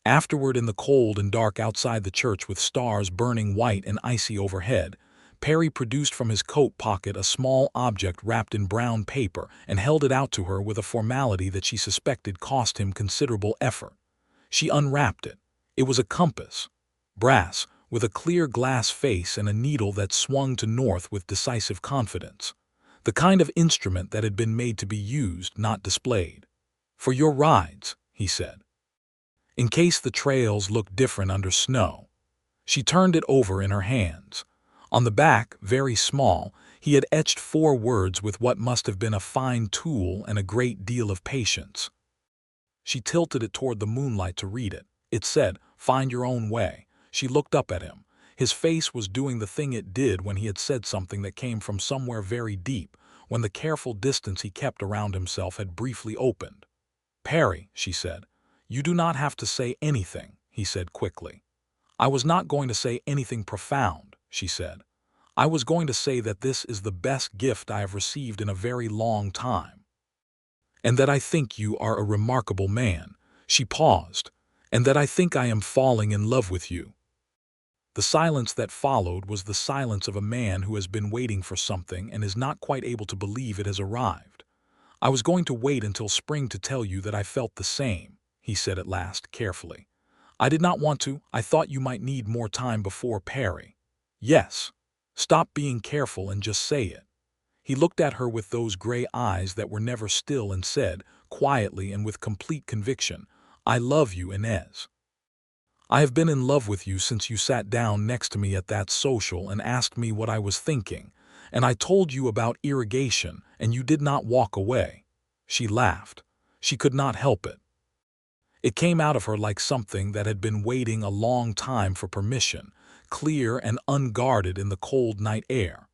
Afterward, in the cold and dark outside the church with stars burning white and icy overhead, Perry produced from his coat pocket a small object wrapped in brown paper and held it out to her with a formality that she suspected cost him considerable effort. She unwrapped it. It was a compass, brass, with a clear glass face and a needle that swung to north with decisive confidence. The kind of instrument that had been made to be used, not displayed. "For your rides," he said. "In case the trails look different under snow." She turned it over in her hands. On the back, very small, he had etched 4 words with what must have been a fine tool and a great deal of patience. She tilted it toward the moonlight to read it. It said, "Find your own way." She looked up at him. His face was doing the thing it did when he had said something that came from somewhere very deep, when the careful distance he kept around himself had briefly opened. "Perry," she said. "You do not have to say anything," he said quickly. "I was not going to say anything profound," she said. "I was going to say that this is the best gift I have received in a very long time. And that I think you are a remarkable man." She paused. "And that I think I am falling in love with you." The silence that followed was the silence of a man who has been waiting for something and is not quite able to believe it has arrived. "I was going to wait until spring to tell you that I felt the same," he said at last, carefully. "I did not want to. I thought you might need more time before Perry." "Yes. Stop being careful and just say it." He looked at her with those gray eyes that were never still and said, quietly and with complete conviction, "I love you, Inez. I have been in love with you since you sat down next to me at that social and asked me what I was thinking, and I told you about irrigation, and you did not walk away." She laughed. She could not help it. It came out of her like something that had been waiting a long time for permission, clear and unguarded in the cold night air.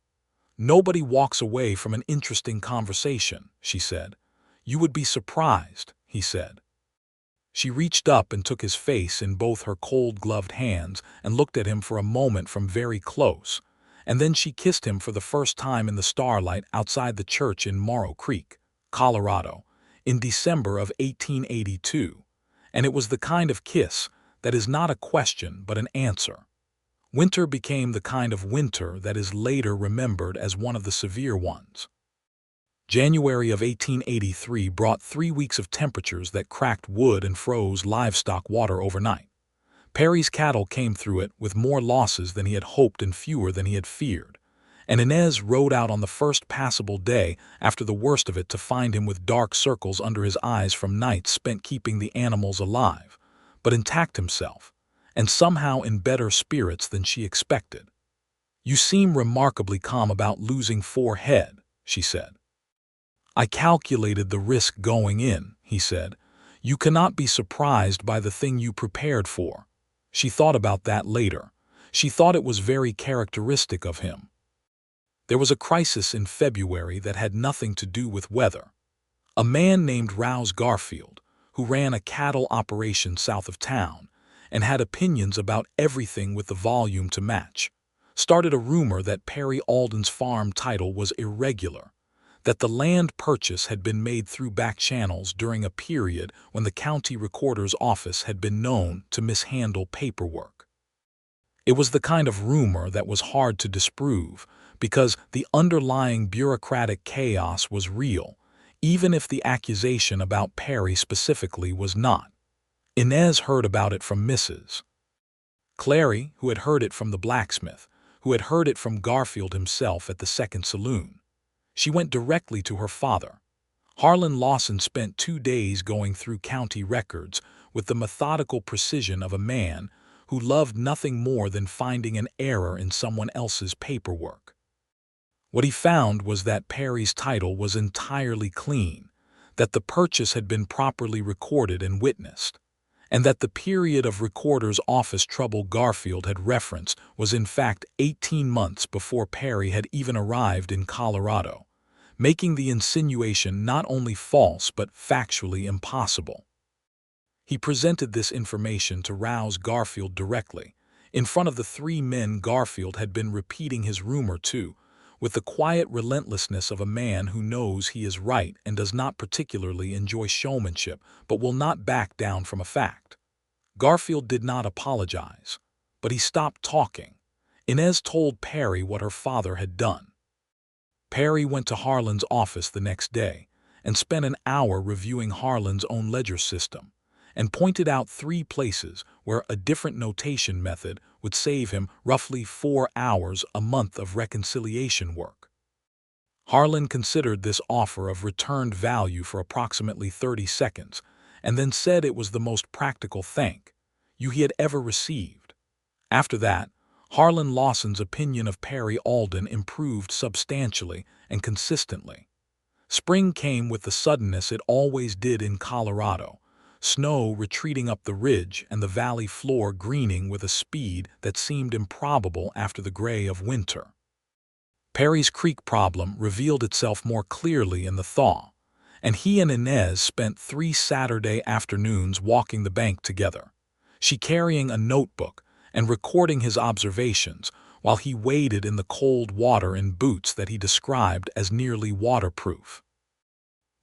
"Nobody walks away from an interesting conversation," she said. "You would be surprised," he said. She reached up and took his face in both her cold-gloved hands and looked at him for a moment from very close, and then she kissed him for the first time in the starlight outside the church in Morrow Creek, Colorado, in December of 1882, and it was the kind of kiss that is not a question but an answer. Winter became the kind of winter that is later remembered as one of the severe ones. January of 1883 brought 3 weeks of temperatures that cracked wood and froze livestock water overnight. Perry's cattle came through it with more losses than he had hoped and fewer than he had feared, and Inez rode out on the first passable day after the worst of it to find him with dark circles under his eyes from nights spent keeping the animals alive, but intact himself, and somehow in better spirits than she expected. "You seem remarkably calm about losing 4 head," she said. "I calculated the risk going in," he said. "You cannot be surprised by the thing you prepared for." She thought about that later. She thought it was very characteristic of him. There was a crisis in February that had nothing to do with weather. A man named Rouse Garfield, who ran a cattle operation south of town and had opinions about everything with the volume to match, started a rumor that Perry Alden's farm title was irregular, that the land purchase had been made through back channels during a period when the county recorder's office had been known to mishandle paperwork. It was the kind of rumor that was hard to disprove because the underlying bureaucratic chaos was real, even if the accusation about Perry specifically was not. Inez heard about it from Mrs. Clary, who had heard it from the blacksmith, who had heard it from Garfield himself at the second saloon. She went directly to her father. Harlan Lawson spent 2 days going through county records with the methodical precision of a man who loved nothing more than finding an error in someone else's paperwork. What he found was that Perry's title was entirely clean, that the purchase had been properly recorded and witnessed, and that the period of recorder's office trouble Garfield had referenced was in fact 18 months before Perry had even arrived in Colorado, making the insinuation not only false but factually impossible. He presented this information to Rouse Garfield directly, in front of the 3 men Garfield had been repeating his rumor to, with the quiet relentlessness of a man who knows he is right and does not particularly enjoy showmanship but will not back down from a fact. Garfield did not apologize, but he stopped talking. Inez told Perry what her father had done. Perry went to Harlan's office the next day and spent an hour reviewing Harlan's own ledger system, and pointed out 3 places where a different notation method would save him roughly 4 hours a month of reconciliation work. Harlan considered this offer of returned value for approximately 30 seconds and then said it was the most practical thank you he had ever received. After that, Harlan Lawson's opinion of Perry Alden improved substantially and consistently. Spring came with the suddenness it always did in Colorado, snow retreating up the ridge and the valley floor greening with a speed that seemed improbable after the gray of winter. Perry's Creek problem revealed itself more clearly in the thaw, and he and Inez spent 3 Saturday afternoons walking the bank together, she carrying a notebook and recording his observations while he waded in the cold water in boots that he described as nearly waterproof.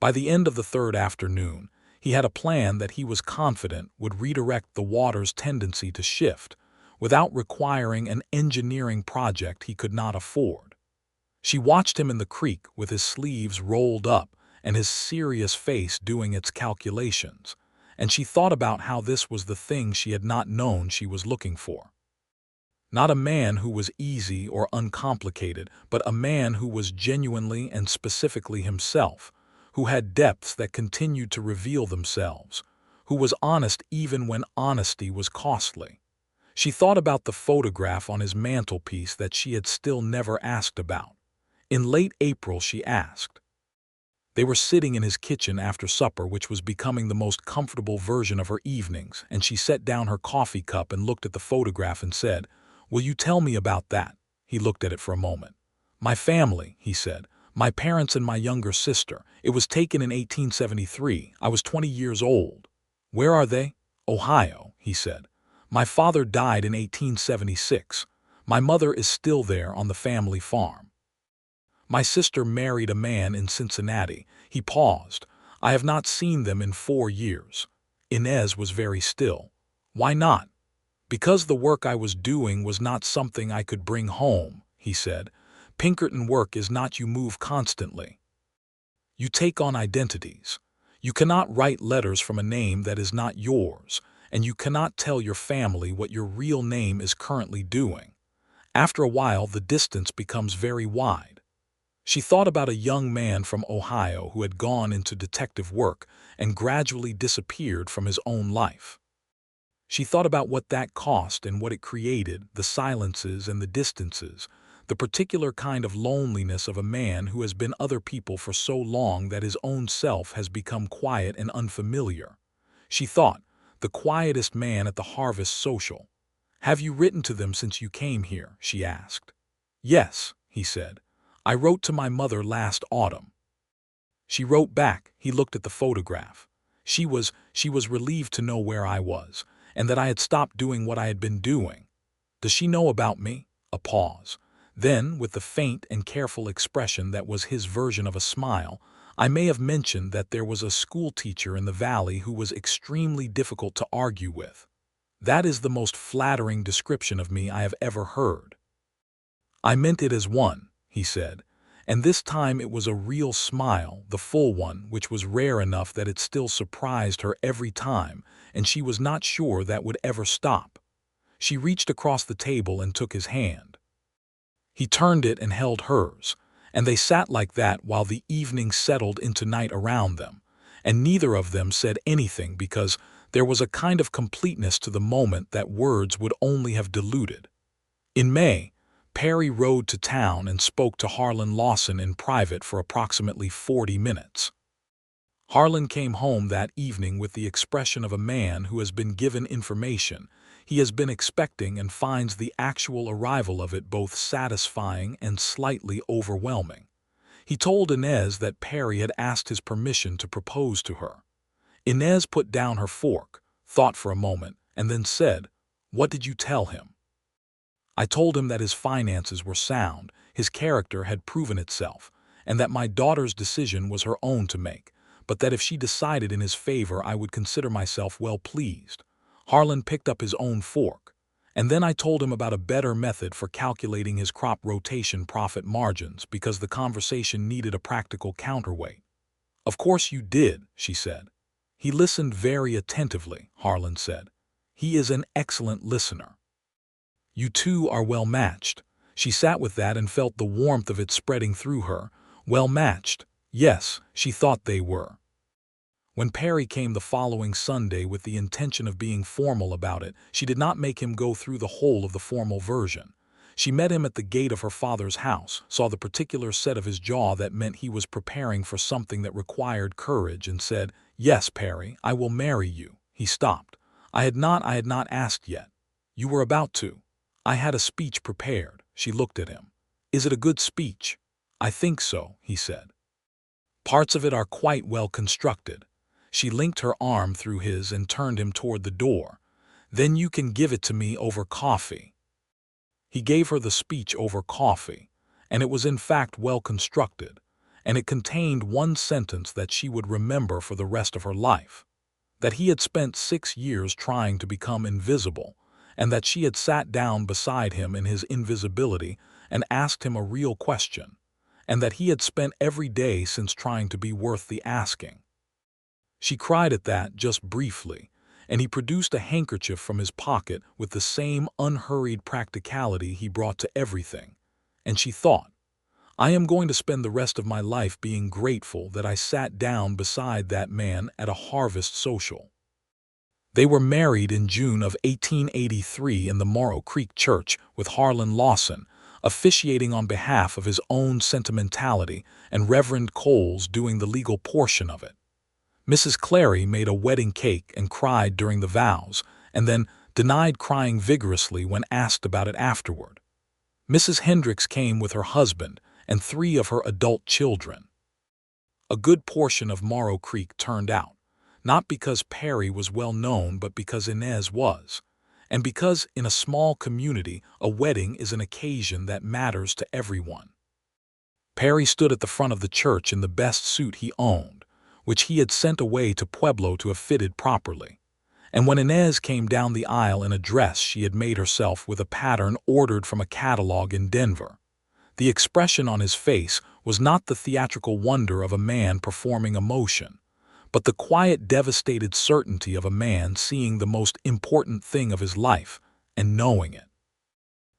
By the end of the 3rd afternoon, he had a plan that he was confident would redirect the water's tendency to shift without requiring an engineering project he could not afford. She watched him in the creek with his sleeves rolled up and his serious face doing its calculations, and she thought about how this was the thing she had not known she was looking for. Not a man who was easy or uncomplicated, but a man who was genuinely and specifically himself, who had depths that continued to reveal themselves, who was honest even when honesty was costly. She thought about the photograph on his mantelpiece that she had still never asked about. In late April she asked. They were sitting in his kitchen after supper, which was becoming the most comfortable version of her evenings, and she set down her coffee cup and looked at the photograph and said, "Will you tell me about that?" He looked at it for a moment. "My family," he said. "My parents and my younger sister. It was taken in 1873. I was 20 years old." "Where are they?" "Ohio," he said. "My father died in 1876. My mother is still there on the family farm. My sister married a man in Cincinnati." He paused. "I have not seen them in 4 years." Inez was very still. "Why not?" "Because the work I was doing was not something I could bring home," he said. "Pinkerton work is not you move constantly. You take on identities. You cannot write letters from a name that is not yours, and you cannot tell your family what your real name is currently doing. After a while, the distance becomes very wide." She thought about a young man from Ohio who had gone into detective work and gradually disappeared from his own life. She thought about what that cost and what it created, the silences and the distances, the particular kind of loneliness of a man who has been other people for so long that his own self has become quiet and unfamiliar. She thought, the quietest man at the harvest social. "Have you written to them since you came here?" she asked. "Yes," he said. "I wrote to my mother last autumn." She wrote back. He looked at the photograph. She was relieved to know where I was, and that I had stopped doing what I had been doing. Does she know about me? A pause. Then, with the faint and careful expression that was his version of a smile, I may have mentioned that there was a school teacher in the valley who was extremely difficult to argue with. That is the most flattering description of me I have ever heard. I meant it as one, he said, and this time it was a real smile, the full one, which was rare enough that it still surprised her every time, and she was not sure that would ever stop. She reached across the table and took his hand. He turned it and held hers, and they sat like that while the evening settled into night around them, and neither of them said anything because there was a kind of completeness to the moment that words would only have diluted. In May, Perry rode to town and spoke to Harlan Lawson in private for approximately 40 minutes. Harlan came home that evening with the expression of a man who has been given information he has been expecting and finds the actual arrival of it both satisfying and slightly overwhelming. He told Inez that Perry had asked his permission to propose to her. Inez put down her fork, thought for a moment, and then said, "What did you tell him?" "I told him that his finances were sound, his character had proven itself, and that my daughter's decision was her own to make, but that if she decided in his favor I would consider myself well pleased." Harlan picked up his own fork. "And then I told him about a better method for calculating his crop rotation profit margins because the conversation needed a practical counterweight." "Of course you did," she said. "He listened very attentively," Harlan said. "He is an excellent listener." "You two are well matched." She sat with that and felt the warmth of it spreading through her. Well matched. Yes, she thought they were. When Perry came the following Sunday with the intention of being formal about it, she did not make him go through the whole of the formal version. She met him at the gate of her father's house, saw the particular set of his jaw that meant he was preparing for something that required courage, and said, "Yes, Perry, I will marry you." He stopped. I had not asked yet." "You were about to." "I had a speech prepared." She looked at him. "Is it a good speech?" "I think so," he said. "Parts of it are quite well constructed." She linked her arm through his and turned him toward the door. "Then you can give it to me over coffee." He gave her the speech over coffee, and it was in fact well constructed, and it contained one sentence that she would remember for the rest of her life: that he had spent 6 years trying to become invisible, and that she had sat down beside him in his invisibility and asked him a real question, and that he had spent every day since trying to be worth the asking. She cried at that just briefly, and he produced a handkerchief from his pocket with the same unhurried practicality he brought to everything. And she thought, "I am going to spend the rest of my life being grateful that I sat down beside that man at a harvest social." They were married in June of 1883 in the Morrow Creek church, with Harlan Lawson officiating on behalf of his own sentimentality and Reverend Coles doing the legal portion of it. Mrs. Clary made a wedding cake and cried during the vows, and then denied crying vigorously when asked about it afterward. Mrs. Hendricks came with her husband and 3 of her adult children. A good portion of Morrow Creek turned out, not because Perry was well known but because Inez was, and because in a small community a wedding is an occasion that matters to everyone. Perry stood at the front of the church in the best suit he owned, which he had sent away to Pueblo to have fitted properly. And when Inez came down the aisle in a dress she had made herself with a pattern ordered from a catalog in Denver, the expression on his face was not the theatrical wonder of a man performing emotion, but the quiet, devastated certainty of a man seeing the most important thing of his life and knowing it.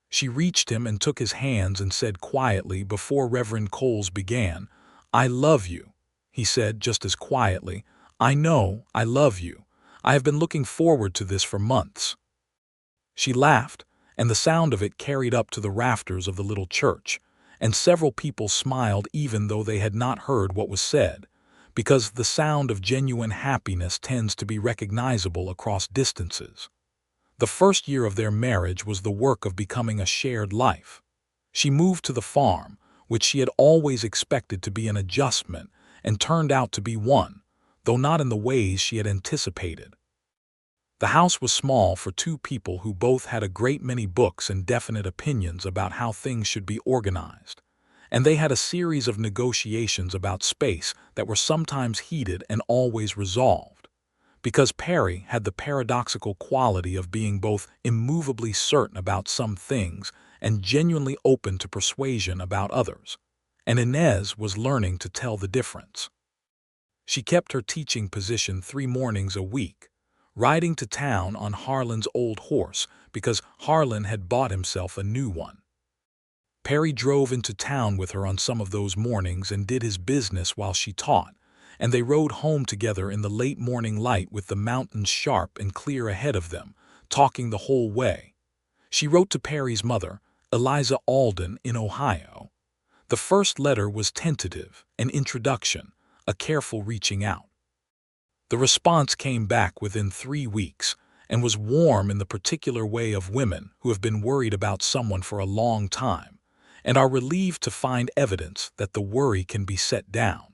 She reached him and took his hands and said quietly before Reverend Coles began, "I love you." He said just as quietly, "I know, I love you. I have been looking forward to this for months." She laughed, and the sound of it carried up to the rafters of the little church, and several people smiled even though they had not heard what was said, because the sound of genuine happiness tends to be recognizable across distances. The first year of their marriage was the work of becoming a shared life. She moved to the farm, which she had always expected to be an adjustment, and turned out to be one, though not in the ways she had anticipated. The house was small for two people who both had a great many books and definite opinions about how things should be organized, and they had a series of negotiations about space that were sometimes heated and always resolved, because Perry had the paradoxical quality of being both immovably certain about some things and genuinely open to persuasion about others, and Inez was learning to tell the difference. She kept her teaching position 3 mornings a week, riding to town on Harlan's old horse because Harlan had bought himself a new one. Perry drove into town with her on some of those mornings and did his business while she taught, and they rode home together in the late morning light with the mountains sharp and clear ahead of them, talking the whole way. She wrote to Perry's mother, Eliza Alden, in Ohio. The first letter was tentative, an introduction, a careful reaching out. The response came back within 3 weeks and was warm in the particular way of women who have been worried about someone for a long time and are relieved to find evidence that the worry can be set down.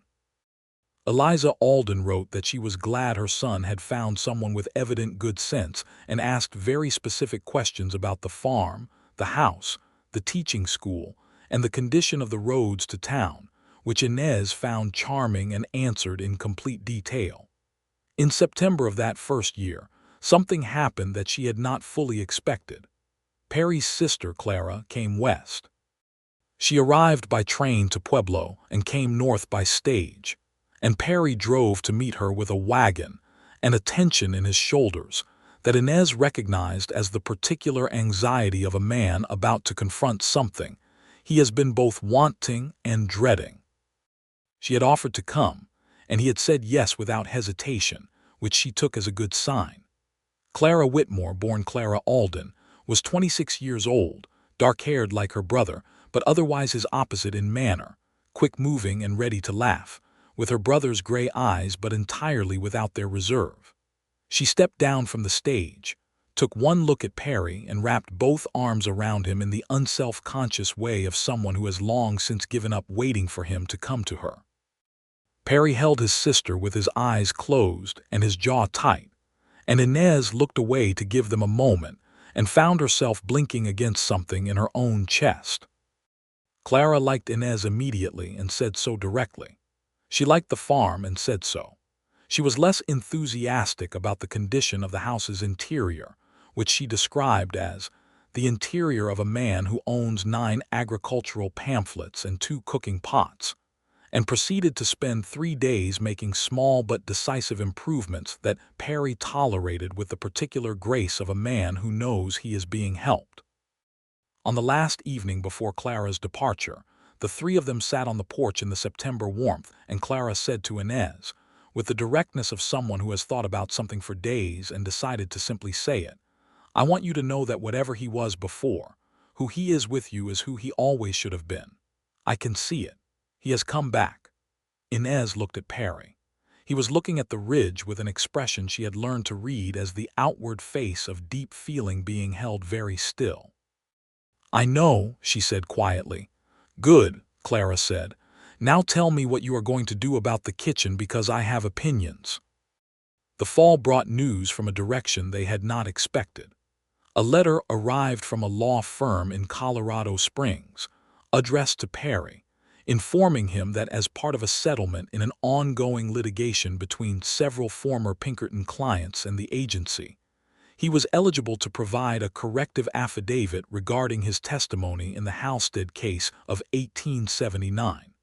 Eliza Alden wrote that she was glad her son had found someone with evident good sense and asked very specific questions about the farm, the house, the teaching school, and the condition of the roads to town, which Inez found charming and answered in complete detail. In September of that first year, something happened that she had not fully expected. Perry's sister, Clara, came west. She arrived by train to Pueblo and came north by stage, and Perry drove to meet her with a wagon and a tension in his shoulders that Inez recognized as the particular anxiety of a man about to confront something he has been both wanting and dreading. She had offered to come, and he had said yes without hesitation, which she took as a good sign. Clara Whitmore, born Clara Alden, was 26 years old, dark-haired like her brother, but otherwise his opposite in manner, quick-moving and ready to laugh, with her brother's gray eyes but entirely without their reserve. She stepped down from the stage, took one look at Perry and wrapped both arms around him in the unself-conscious way of someone who has long since given up waiting for him to come to her. Perry held his sister with his eyes closed and his jaw tight, and Inez looked away to give them a moment and found herself blinking against something in her own chest. Clara liked Inez immediately and said so directly. She liked the farm and said so. She was less enthusiastic about the condition of the house's interior, which she described as the interior of a man who owns 9 agricultural pamphlets and 2 cooking pots, and proceeded to spend 3 days making small but decisive improvements that Perry tolerated with the particular grace of a man who knows he is being helped. On the last evening before Clara's departure, the 3 of them sat on the porch in the September warmth, and Clara said to Inez, with the directness of someone who has thought about something for days and decided to simply say it, "I want you to know that whatever he was before, who he is with you is who he always should have been. I can see it. He has come back." Inez looked at Perry. He was looking at the ridge with an expression she had learned to read as the outward face of deep feeling being held very still. "I know," she said quietly. "Good," Clara said. "Now tell me what you are going to do about the kitchen, because I have opinions." The fall brought news from a direction they had not expected. A letter arrived from a law firm in Colorado Springs, addressed to Perry, informing him that as part of a settlement in an ongoing litigation between several former Pinkerton clients and the agency, he was eligible to provide a corrective affidavit regarding his testimony in the Halstead case of 1879.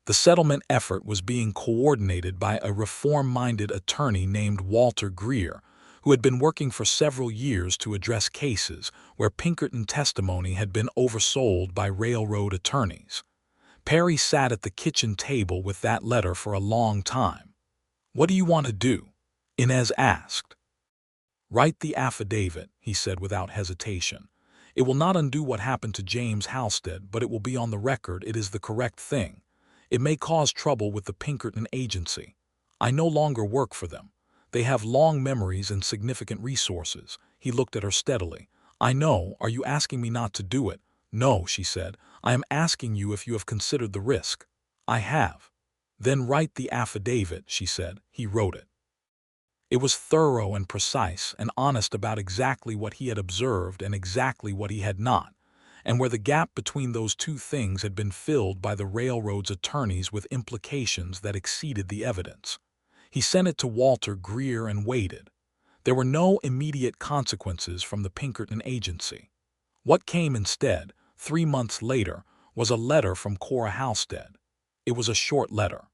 The settlement effort was being coordinated by a reform-minded attorney named Walter Greer, who had been working for several years to address cases where Pinkerton testimony had been oversold by railroad attorneys. Perry sat at the kitchen table with that letter for a long time. "What do you want to do?" Inez asked. "Write the affidavit," he said without hesitation. "It will not undo what happened to James Halstead, but it will be on the record it is the correct thing. It may cause trouble with the Pinkerton agency. I no longer work for them. They have long memories and significant resources." He looked at her steadily. "I know. Are you asking me not to do it?" "No," she said. "I am asking you if you have considered the risk." "I have." "Then write the affidavit," she said. He wrote it. It was thorough and precise and honest about exactly what he had observed and exactly what he had not, and where the gap between those two things had been filled by the railroad's attorneys with implications that exceeded the evidence. He sent it to Walter Greer and waited. There were no immediate consequences from the Pinkerton agency. What came instead, 3 months later, was a letter from Cora Halstead. It was a short letter.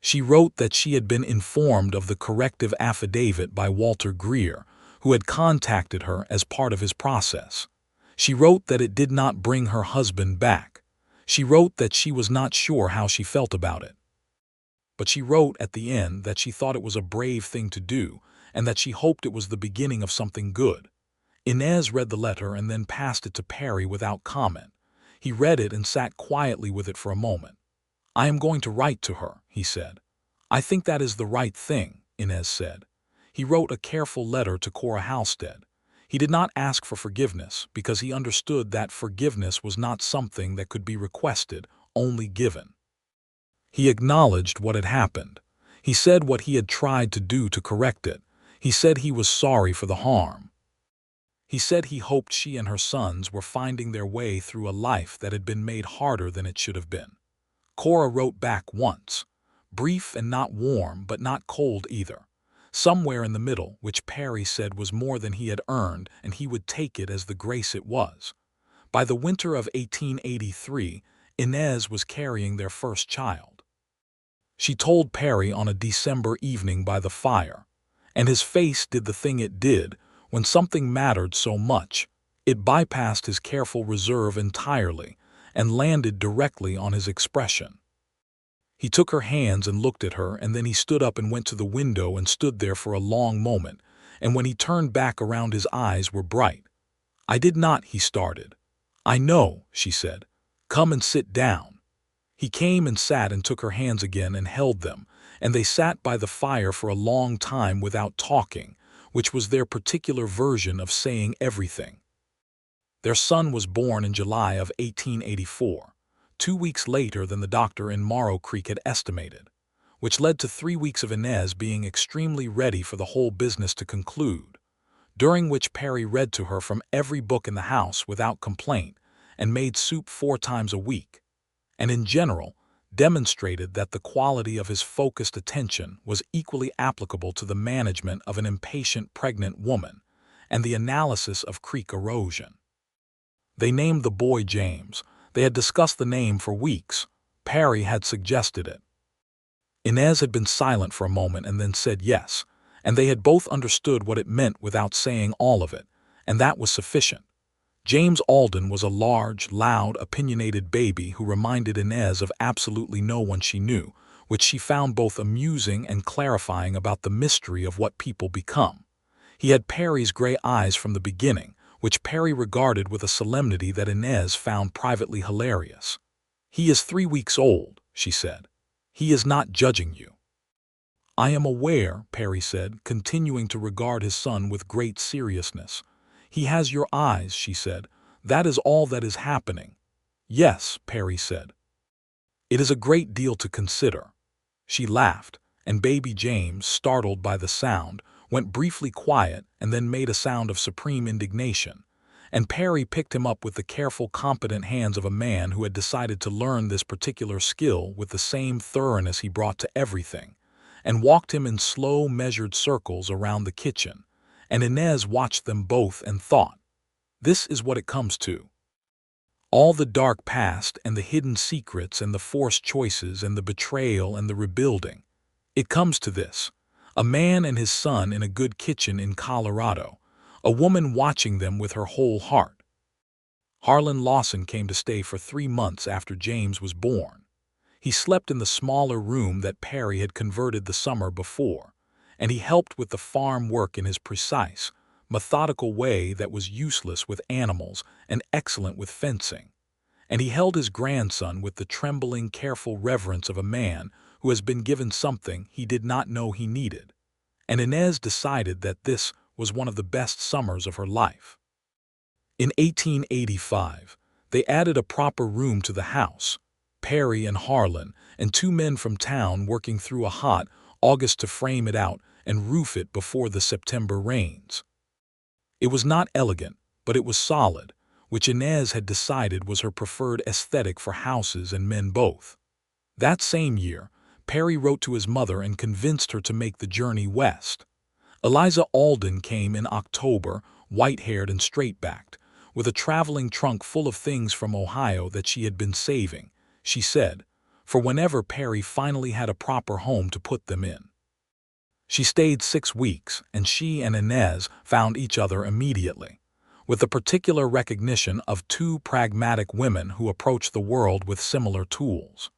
She wrote that she had been informed of the corrective affidavit by Walter Greer, who had contacted her as part of his process. She wrote that it did not bring her husband back. She wrote that she was not sure how she felt about it. But she wrote at the end that she thought it was a brave thing to do and that she hoped it was the beginning of something good. Inez read the letter and then passed it to Perry without comment. He read it and sat quietly with it for a moment. "I am going to write to her," he said. "I think that is the right thing," Inez said. He wrote a careful letter to Cora Halstead. He did not ask for forgiveness because he understood that forgiveness was not something that could be requested, only given. He acknowledged what had happened. He said what he had tried to do to correct it. He said he was sorry for the harm. He said he hoped she and her sons were finding their way through a life that had been made harder than it should have been. Cora wrote back once, brief and not warm but not cold either, somewhere in the middle, which Perry said was more than he had earned and he would take it as the grace it was. By the winter of 1883, Inez was carrying their first child. She told Perry on a December evening by the fire, and his face did the thing it did when something mattered so much. It bypassed his careful reserve entirely and landed directly on his expression. He took her hands and looked at her, and then he stood up and went to the window and stood there for a long moment, and when he turned back around his eyes were bright. "I did not," he started. "I know," she said. "Come and sit down." He came and sat and took her hands again and held them, and they sat by the fire for a long time without talking, which was their particular version of saying everything. Their son was born in July of 1884, 2 weeks later than the doctor in Morrow Creek had estimated, which led to 3 weeks of Inez being extremely ready for the whole business to conclude, during which Perry read to her from every book in the house without complaint and made soup 4 times a week, and in general demonstrated that the quality of his focused attention was equally applicable to the management of an impatient pregnant woman and the analysis of creek erosion. They named the boy James. They had discussed the name for weeks. Perry had suggested it. Inez had been silent for a moment and then said yes, and they had both understood what it meant without saying all of it, and that was sufficient. James Alden was a large, loud, opinionated baby who reminded Inez of absolutely no one she knew, which she found both amusing and clarifying about the mystery of what people become. He had Perry's gray eyes from the beginning, which Perry regarded with a solemnity that Inez found privately hilarious. "He is 3 weeks old," she said. "He is not judging you." "I am aware," Perry said, continuing to regard his son with great seriousness. "He has your eyes," she said. "That is all that is happening." "Yes," Perry said. "It is a great deal to consider." She laughed, and baby James, startled by the sound, went briefly quiet and then made a sound of supreme indignation, and Perry picked him up with the careful, competent hands of a man who had decided to learn this particular skill with the same thoroughness he brought to everything, and walked him in slow, measured circles around the kitchen, and Inez watched them both and thought, "This is what it comes to. All the dark past and the hidden secrets and the forced choices and the betrayal and the rebuilding. It comes to this. A man and his son in a good kitchen in Colorado, a woman watching them with her whole heart." Harlan Lawson came to stay for 3 months after James was born. He slept in the smaller room that Perry had converted the summer before, and he helped with the farm work in his precise, methodical way that was useless with animals and excellent with fencing. And he held his grandson with the trembling, careful reverence of a man who has been given something he did not know he needed. And Inez decided that this was one of the best summers of her life. In 1885, they added a proper room to the house. Perry and Harlan, and two men from town working through a hot August to frame it out and roof it before the September rains. It was not elegant, but it was solid, which Inez had decided was her preferred aesthetic for houses and men both. That same year, Perry wrote to his mother and convinced her to make the journey west. Eliza Alden came in October, white-haired and straight-backed, with a traveling trunk full of things from Ohio that she had been saving, she said, for whenever Perry finally had a proper home to put them in. She stayed 6 weeks, and she and Inez found each other immediately, with the particular recognition of two pragmatic women who approached the world with similar tools.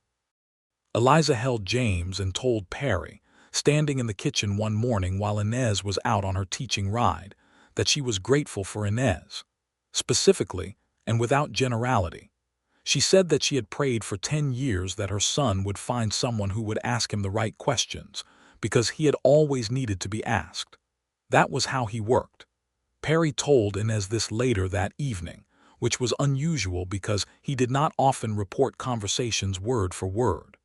Eliza held James and told Perry, standing in the kitchen one morning while Inez was out on her teaching ride, that she was grateful for Inez. Specifically, and without generality, she said that she had prayed for 10 years that her son would find someone who would ask him the right questions, because he had always needed to be asked. That was how he worked. Perry told Inez this later that evening, which was unusual because he did not often report conversations word for word.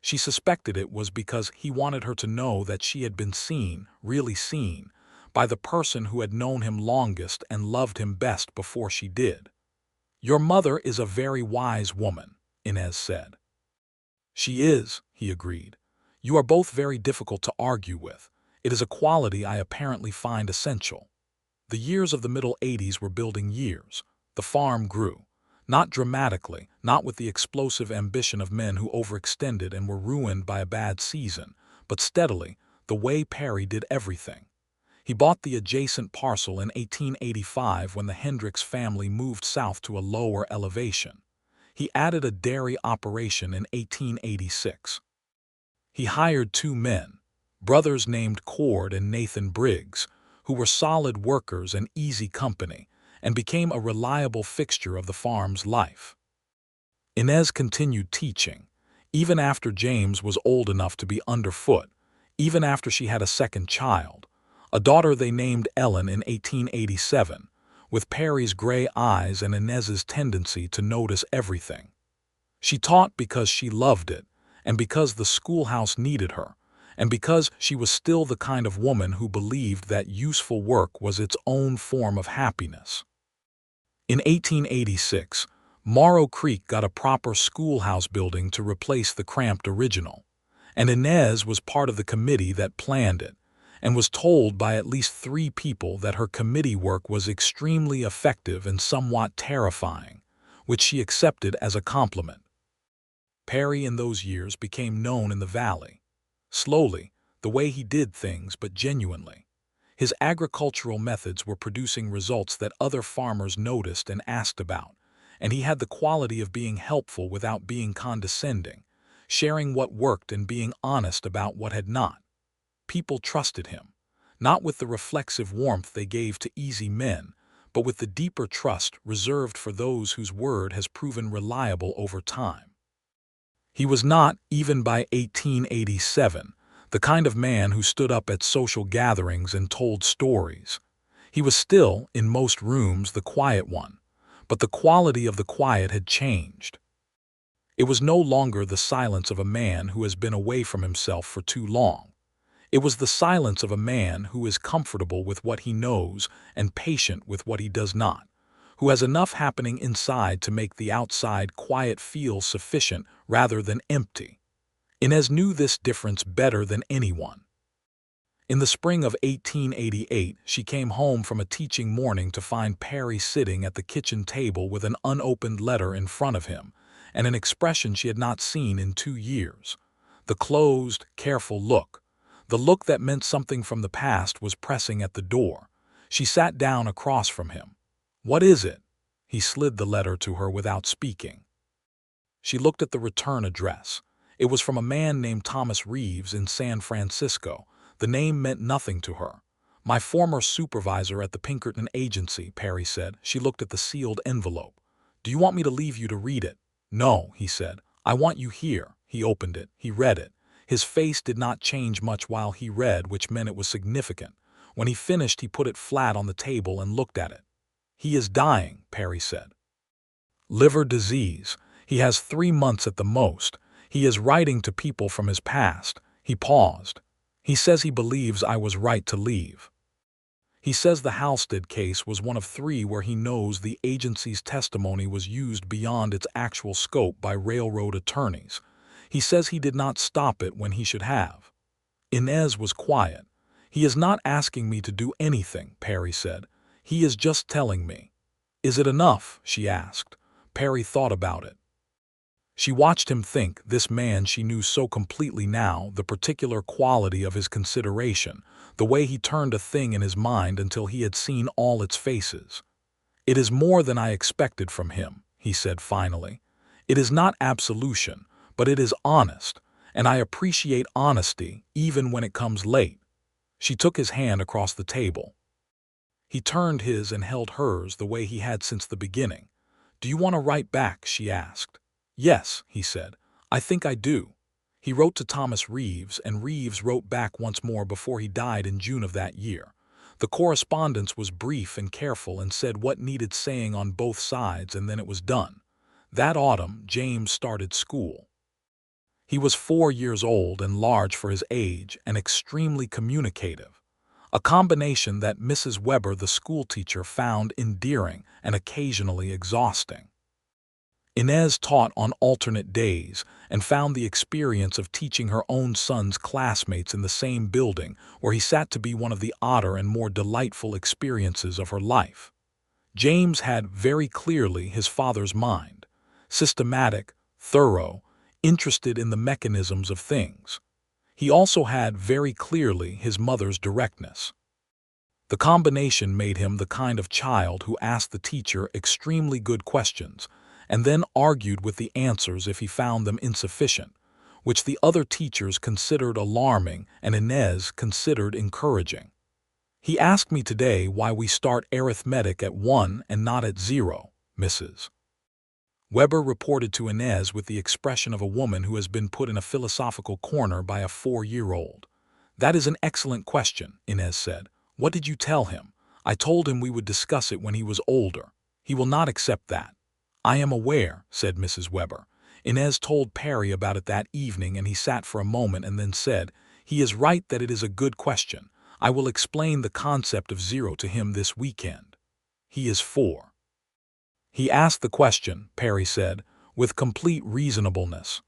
She suspected it was because he wanted her to know that she had been seen, really seen, by the person who had known him longest and loved him best before she did. "Your mother is a very wise woman," Inez said. "She is," he agreed. "You are both very difficult to argue with. It is a quality I apparently find essential." The years of the middle 80s were building years. The farm grew. Not dramatically, not with the explosive ambition of men who overextended and were ruined by a bad season, but steadily, the way Perry did everything. He bought the adjacent parcel in 1885 when the Hendricks family moved south to a lower elevation. He added a dairy operation in 1886. He hired 2 men, brothers named Cord and Nathan Briggs, who were solid workers and easy company, and became a reliable fixture of the farm's life. Inez continued teaching, even after James was old enough to be underfoot, even after she had a second child, a daughter they named Ellen in 1887, with Perry's gray eyes and Inez's tendency to notice everything. She taught because she loved it, and because the schoolhouse needed her, and because she was still the kind of woman who believed that useful work was its own form of happiness. In 1886, Morrow Creek got a proper schoolhouse building to replace the cramped original, and Inez was part of the committee that planned it, and was told by at least 3 people that her committee work was extremely effective and somewhat terrifying, which she accepted as a compliment. Perry in those years became known in the valley. Slowly, the way he did things, but genuinely. His agricultural methods were producing results that other farmers noticed and asked about, and he had the quality of being helpful without being condescending, sharing what worked and being honest about what had not. People trusted him, not with the reflexive warmth they gave to easy men, but with the deeper trust reserved for those whose word has proven reliable over time. He was not, even by 1887, the kind of man who stood up at social gatherings and told stories. He was still, in most rooms, the quiet one, but the quality of the quiet had changed. It was no longer the silence of a man who has been away from himself for too long. It was the silence of a man who is comfortable with what he knows and patient with what he does not, who has enough happening inside to make the outside quiet feel sufficient rather than empty. Inez knew this difference better than anyone. In the spring of 1888, she came home from a teaching morning to find Perry sitting at the kitchen table with an unopened letter in front of him, and an expression she had not seen in 2 years. The closed, careful look. The look that meant something from the past was pressing at the door. She sat down across from him. "What is it?" He slid the letter to her without speaking. She looked at the return address. It was from a man named Thomas Reeves in San Francisco. The name meant nothing to her. "My former supervisor at the Pinkerton agency," Perry said. She looked at the sealed envelope. "Do you want me to leave you to read it?" "No," he said. "I want you here." He opened it. He read it. His face did not change much while he read, which meant it was significant. When he finished, he put it flat on the table and looked at it. "He is dying," Perry said. "Liver disease. He has 3 months at the most. He is writing to people from his past. He paused. He says he believes I was right to leave. He says the Halstead case was one of 3 where he knows the agency's testimony was used beyond its actual scope by railroad attorneys. He says he did not stop it when he should have. Inez was quiet. He is not asking me to do anything, Perry said. He is just telling me. Is it enough? She asked. Perry thought about it. She watched him think, this man she knew so completely now, the particular quality of his consideration, the way he turned a thing in his mind until he had seen all its faces. It is more than I expected from him, he said finally. It is not absolution, but it is honest, and I appreciate honesty even when it comes late. She took his hand across the table. He turned his and held hers the way he had since the beginning. Do you want to write back? She asked. Yes, he said. I think I do. He wrote to Thomas Reeves, and Reeves wrote back once more before he died in June of that year. The correspondence was brief and careful and said what needed saying on both sides, and then it was done. That autumn, James started school. He was 4 years old and large for his age and extremely communicative, a combination that Mrs. Weber, the schoolteacher, found endearing and occasionally exhausting. Inez taught on alternate days and found the experience of teaching her own son's classmates in the same building where he sat to be one of the odder and more delightful experiences of her life. James had very clearly his father's mind, systematic, thorough, interested in the mechanisms of things. He also had very clearly his mother's directness. The combination made him the kind of child who asked the teacher extremely good questions and then argued with the answers if he found them insufficient, which the other teachers considered alarming and Inez considered encouraging. He asked me today why we start arithmetic at 1 and not at 0, Mrs. Weber reported to Inez with the expression of a woman who has been put in a philosophical corner by a 4-year-old. That is an excellent question, Inez said. What did you tell him? I told him we would discuss it when he was older. He will not accept that. I am aware, said Mrs. Weber. Inez told Perry about it that evening, and he sat for a moment and then said, he is right that it is a good question. I will explain the concept of 0 to him this weekend. He is 4. He asked the question, Perry said, with complete reasonableness.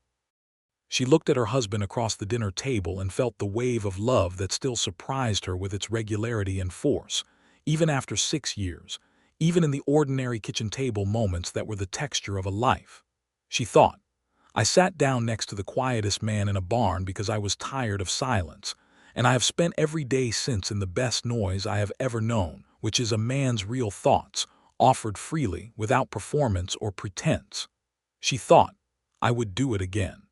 She looked at her husband across the dinner table and felt the wave of love that still surprised her with its regularity and force, even after 6 years, even in the ordinary kitchen table moments that were the texture of a life. She thought, I sat down next to the quietest man in a barn because I was tired of silence, and I have spent every day since in the best noise I have ever known, which is a man's real thoughts, offered freely, without performance or pretense. She thought, I would do it again.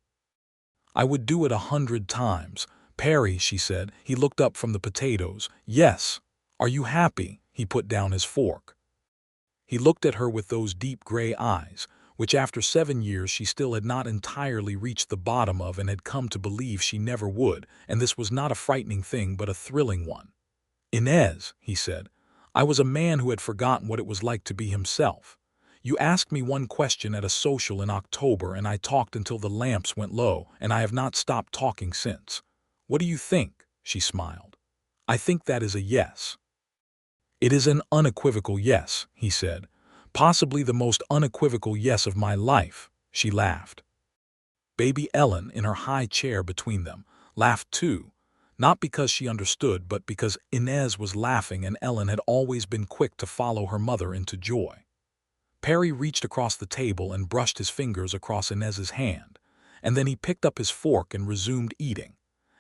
I would do it 100 times. Perry, she said. He looked up from the potatoes. Yes. Are you happy? He put down his fork. He looked at her with those deep gray eyes, which after 7 years she still had not entirely reached the bottom of and had come to believe she never would, and this was not a frightening thing but a thrilling one. Inez, he said, I was a man who had forgotten what it was like to be himself. You asked me one question at a social in October, and I talked until the lamps went low, and I have not stopped talking since. What do you think? She smiled. I think that is a yes. It is an unequivocal yes, he said. Possibly the most unequivocal yes of my life, she laughed. Baby Ellen, in her high chair between them, laughed too, not because she understood, but because Inez was laughing and Ellen had always been quick to follow her mother into joy. Perry reached across the table and brushed his fingers across Inez's hand, and then he picked up his fork and resumed eating.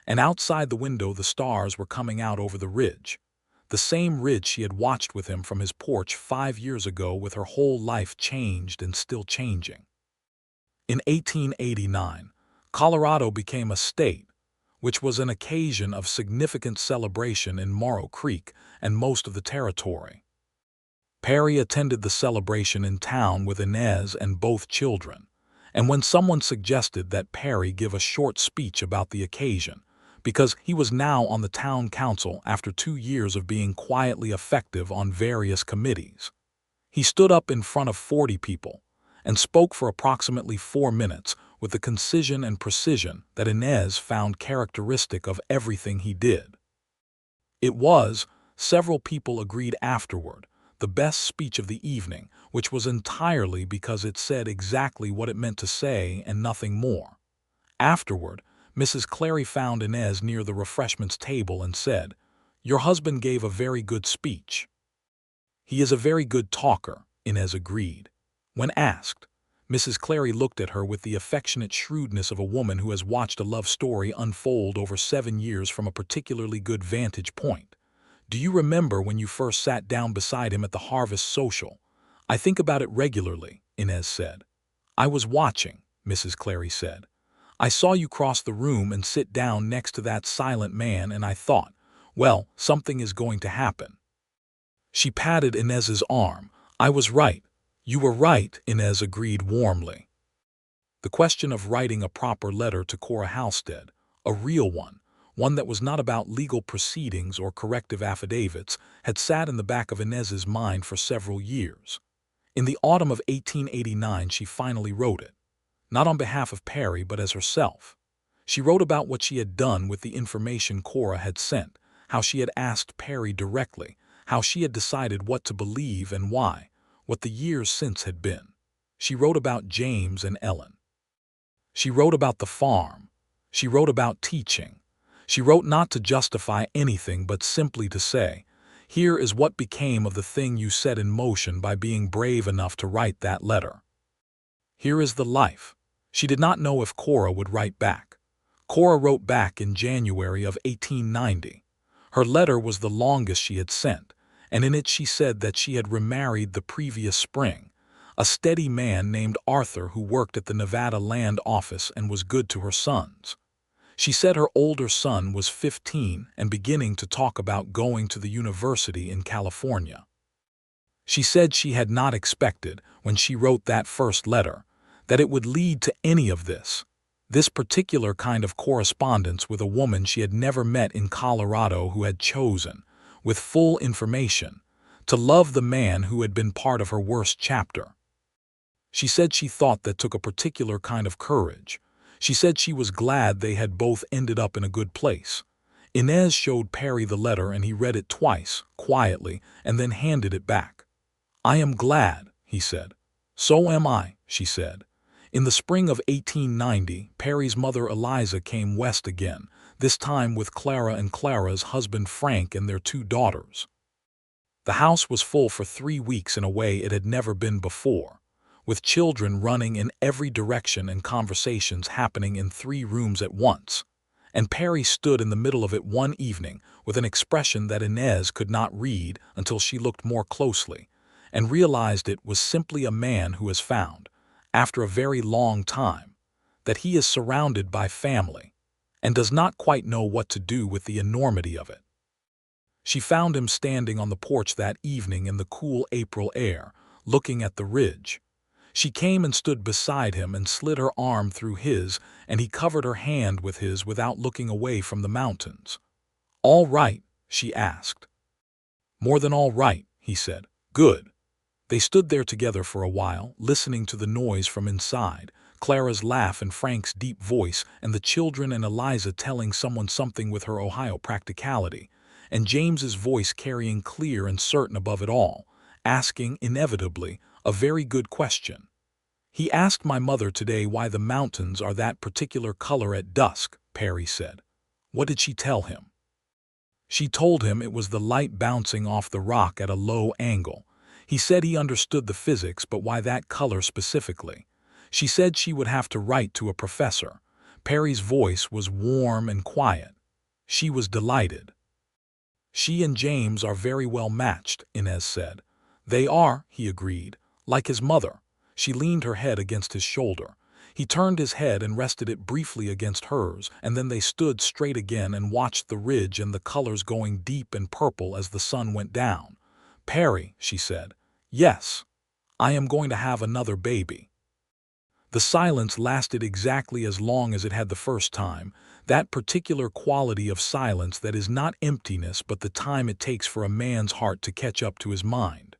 And outside the window the stars were coming out over the ridge. The same ridge she had watched with him from his porch 5 years ago, with her whole life changed and still changing. In 1889, Colorado became a state, which was an occasion of significant celebration in Morrow Creek and most of the territory. Perry attended the celebration in town with Inez and both children, and when someone suggested that Perry give a short speech about the occasion, because he was now on the town council after 2 years of being quietly effective on various committees, he stood up in front of 40 people, and spoke for approximately 4 minutes with the concision and precision that Inez found characteristic of everything he did. It was, several people agreed afterward, the best speech of the evening, which was entirely because it said exactly what it meant to say and nothing more. Afterward, Mrs. Clary found Inez near the refreshments table and said, "Your husband gave a very good speech." "He is a very good talker," Inez agreed. When asked, Mrs. Clary looked at her with the affectionate shrewdness of a woman who has watched a love story unfold over 7 years from a particularly good vantage point. "Do you remember when you first sat down beside him at the harvest social?" "I think about it regularly," Inez said. "I was watching," Mrs. Clary said. "I saw you cross the room and sit down next to that silent man, and I thought, well, something is going to happen." She patted Inez's arm. "I was right." "You were right," Inez agreed warmly. The question of writing a proper letter to Cora Halstead, a real one that was not about legal proceedings or corrective affidavits, had sat in the back of Inez's mind for several years. In the autumn of 1889 she finally wrote it, not on behalf of Perry but as herself. She wrote about what she had done with the information Cora had sent, how she had asked Perry directly, how she had decided what to believe and why, what the years since had been. She wrote about James and Ellen. She wrote about the farm. She wrote about teaching. She wrote not to justify anything but simply to say, "Here is what became of the thing you set in motion by being brave enough to write that letter. Here is the life." She did not know if Cora would write back. Cora wrote back in January of 1890. Her letter was the longest she had sent, and in it she said that she had remarried the previous spring, a steady man named Arthur who worked at the Nevada Land Office and was good to her sons. She said her older son was 15 and beginning to talk about going to the university in California. She said she had not expected, when she wrote that first letter, that it would lead to any of this particular kind of correspondence with a woman she had never met in Colorado who had chosen, with full information, to love the man who had been part of her worst chapter. She said she thought that took a particular kind of courage. She said she was glad they had both ended up in a good place. Inez showed Perry the letter and he read it twice, quietly, and then handed it back. "I am glad," he said. "So am I," she said. In the spring of 1890, Perry's mother Eliza came west again, this time with Clara and Clara's husband Frank and their 2 daughters. The house was full for 3 weeks in a way it had never been before, with children running in every direction and conversations happening in 3 rooms at once. And Perry stood in the middle of it one evening with an expression that Inez could not read until she looked more closely, and realized it was simply a man who has found, after a very long time, that he is surrounded by family, and does not quite know what to do with the enormity of it. She found him standing on the porch that evening in the cool April air, looking at the ridge. She came and stood beside him and slid her arm through his, and he covered her hand with his without looking away from the mountains. "All right?" she asked. "More than all right," he said. "Good." They stood there together for a while, listening to the noise from inside, Clara's laugh and Frank's deep voice, and the children and Eliza telling someone something with her Ohio practicality, and James's voice carrying clear and certain above it all, asking, inevitably, a very good question. "He asked my mother today why the mountains are that particular color at dusk," Perry said. "What did she tell him?" "She told him it was the light bouncing off the rock at a low angle. He said he understood the physics, but why that color specifically? She said she would have to write to a professor." Perry's voice was warm and quiet. She was delighted. "She and James are very well matched," Inez said. "They are," he agreed, "like his mother." She leaned her head against his shoulder. He turned his head and rested it briefly against hers, and then they stood straight again and watched the ridge and the colors going deep and purple as the sun went down. "Perry," she said, "yes, I am going to have another baby." The silence lasted exactly as long as it had the first time, that particular quality of silence that is not emptiness but the time it takes for a man's heart to catch up to his mind.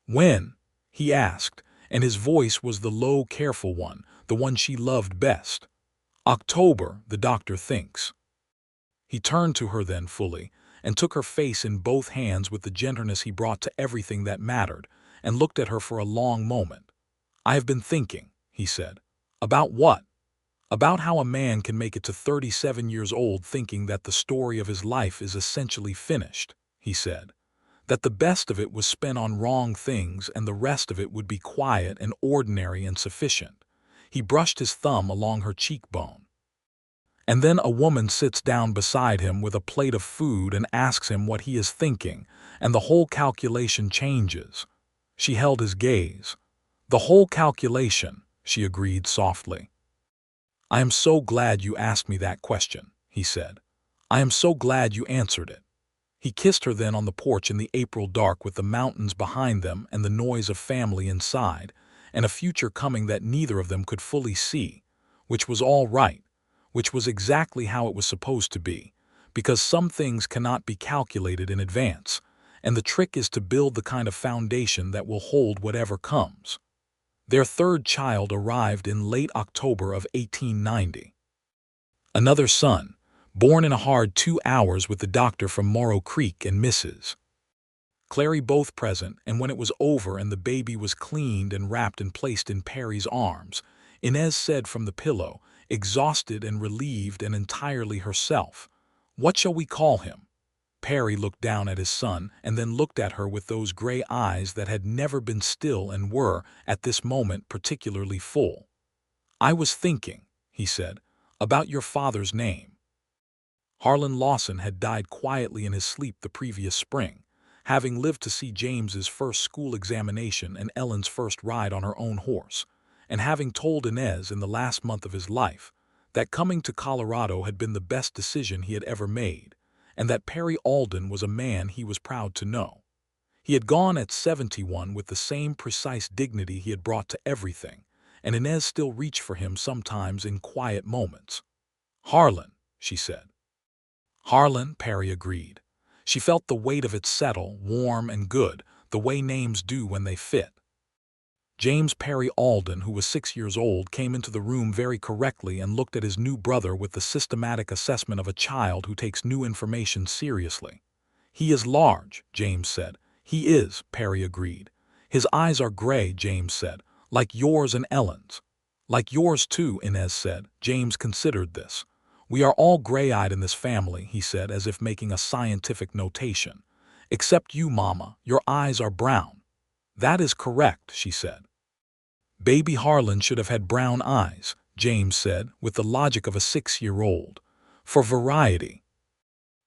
"When?" he asked, and his voice was the low, careful one, the one she loved best. October, the doctor thinks. He turned to her then fully, and took her face in both hands with the gentleness he brought to everything that mattered, and looked at her for a long moment. "I have been thinking," he said. "About what?" "About how a man can make it to 37 years old thinking that the story of his life is essentially finished," he said. "That the best of it was spent on wrong things and the rest of it would be quiet and ordinary and sufficient." He brushed his thumb along her cheekbone. "And then a woman sits down beside him with a plate of food and asks him what he is thinking, and the whole calculation changes." She held his gaze. "The whole calculation," she agreed softly. "I am so glad you asked me that question," he said. "I am so glad you answered it." He kissed her then on the porch in the April dark with the mountains behind them and the noise of family inside, and a future coming that neither of them could fully see, which was all right, which was exactly how it was supposed to be, because some things cannot be calculated in advance, and the trick is to build the kind of foundation that will hold whatever comes. Their third child arrived in late October of 1890. Another son, born in a hard 2 hours with the doctor from Morrow Creek and Mrs. Clary both present, and when it was over and the baby was cleaned and wrapped and placed in Perry's arms, Inez said from the pillow, exhausted and relieved and entirely herself, "What shall we call him?" Perry looked down at his son and then looked at her with those gray eyes that had never been still and were, at this moment, particularly full. "I was thinking," he said, "about your father's name." Harlan Lawson had died quietly in his sleep the previous spring, having lived to see James's first school examination and Ellen's first ride on her own horse, and having told Inez in the last month of his life that coming to Colorado had been the best decision he had ever made, and that Perry Alden was a man he was proud to know. He had gone at 71 with the same precise dignity he had brought to everything, and Inez still reached for him sometimes in quiet moments. "Harlan," she said. "Harlan," Perry agreed. She felt the weight of it settle, warm and good, the way names do when they fit. James Perry Alden, who was 6 years old, came into the room very correctly and looked at his new brother with the systematic assessment of a child who takes new information seriously. "He is large," James said. "He is," Perry agreed. "His eyes are gray," James said, "like yours and Ellen's." "Like yours too," Inez said. James considered this. "We are all gray-eyed in this family," he said, as if making a scientific notation. "Except you, Mama, your eyes are brown." "That is correct," she said. "Baby Harlan should have had brown eyes," James said, with the logic of a 6-year-old. "For variety."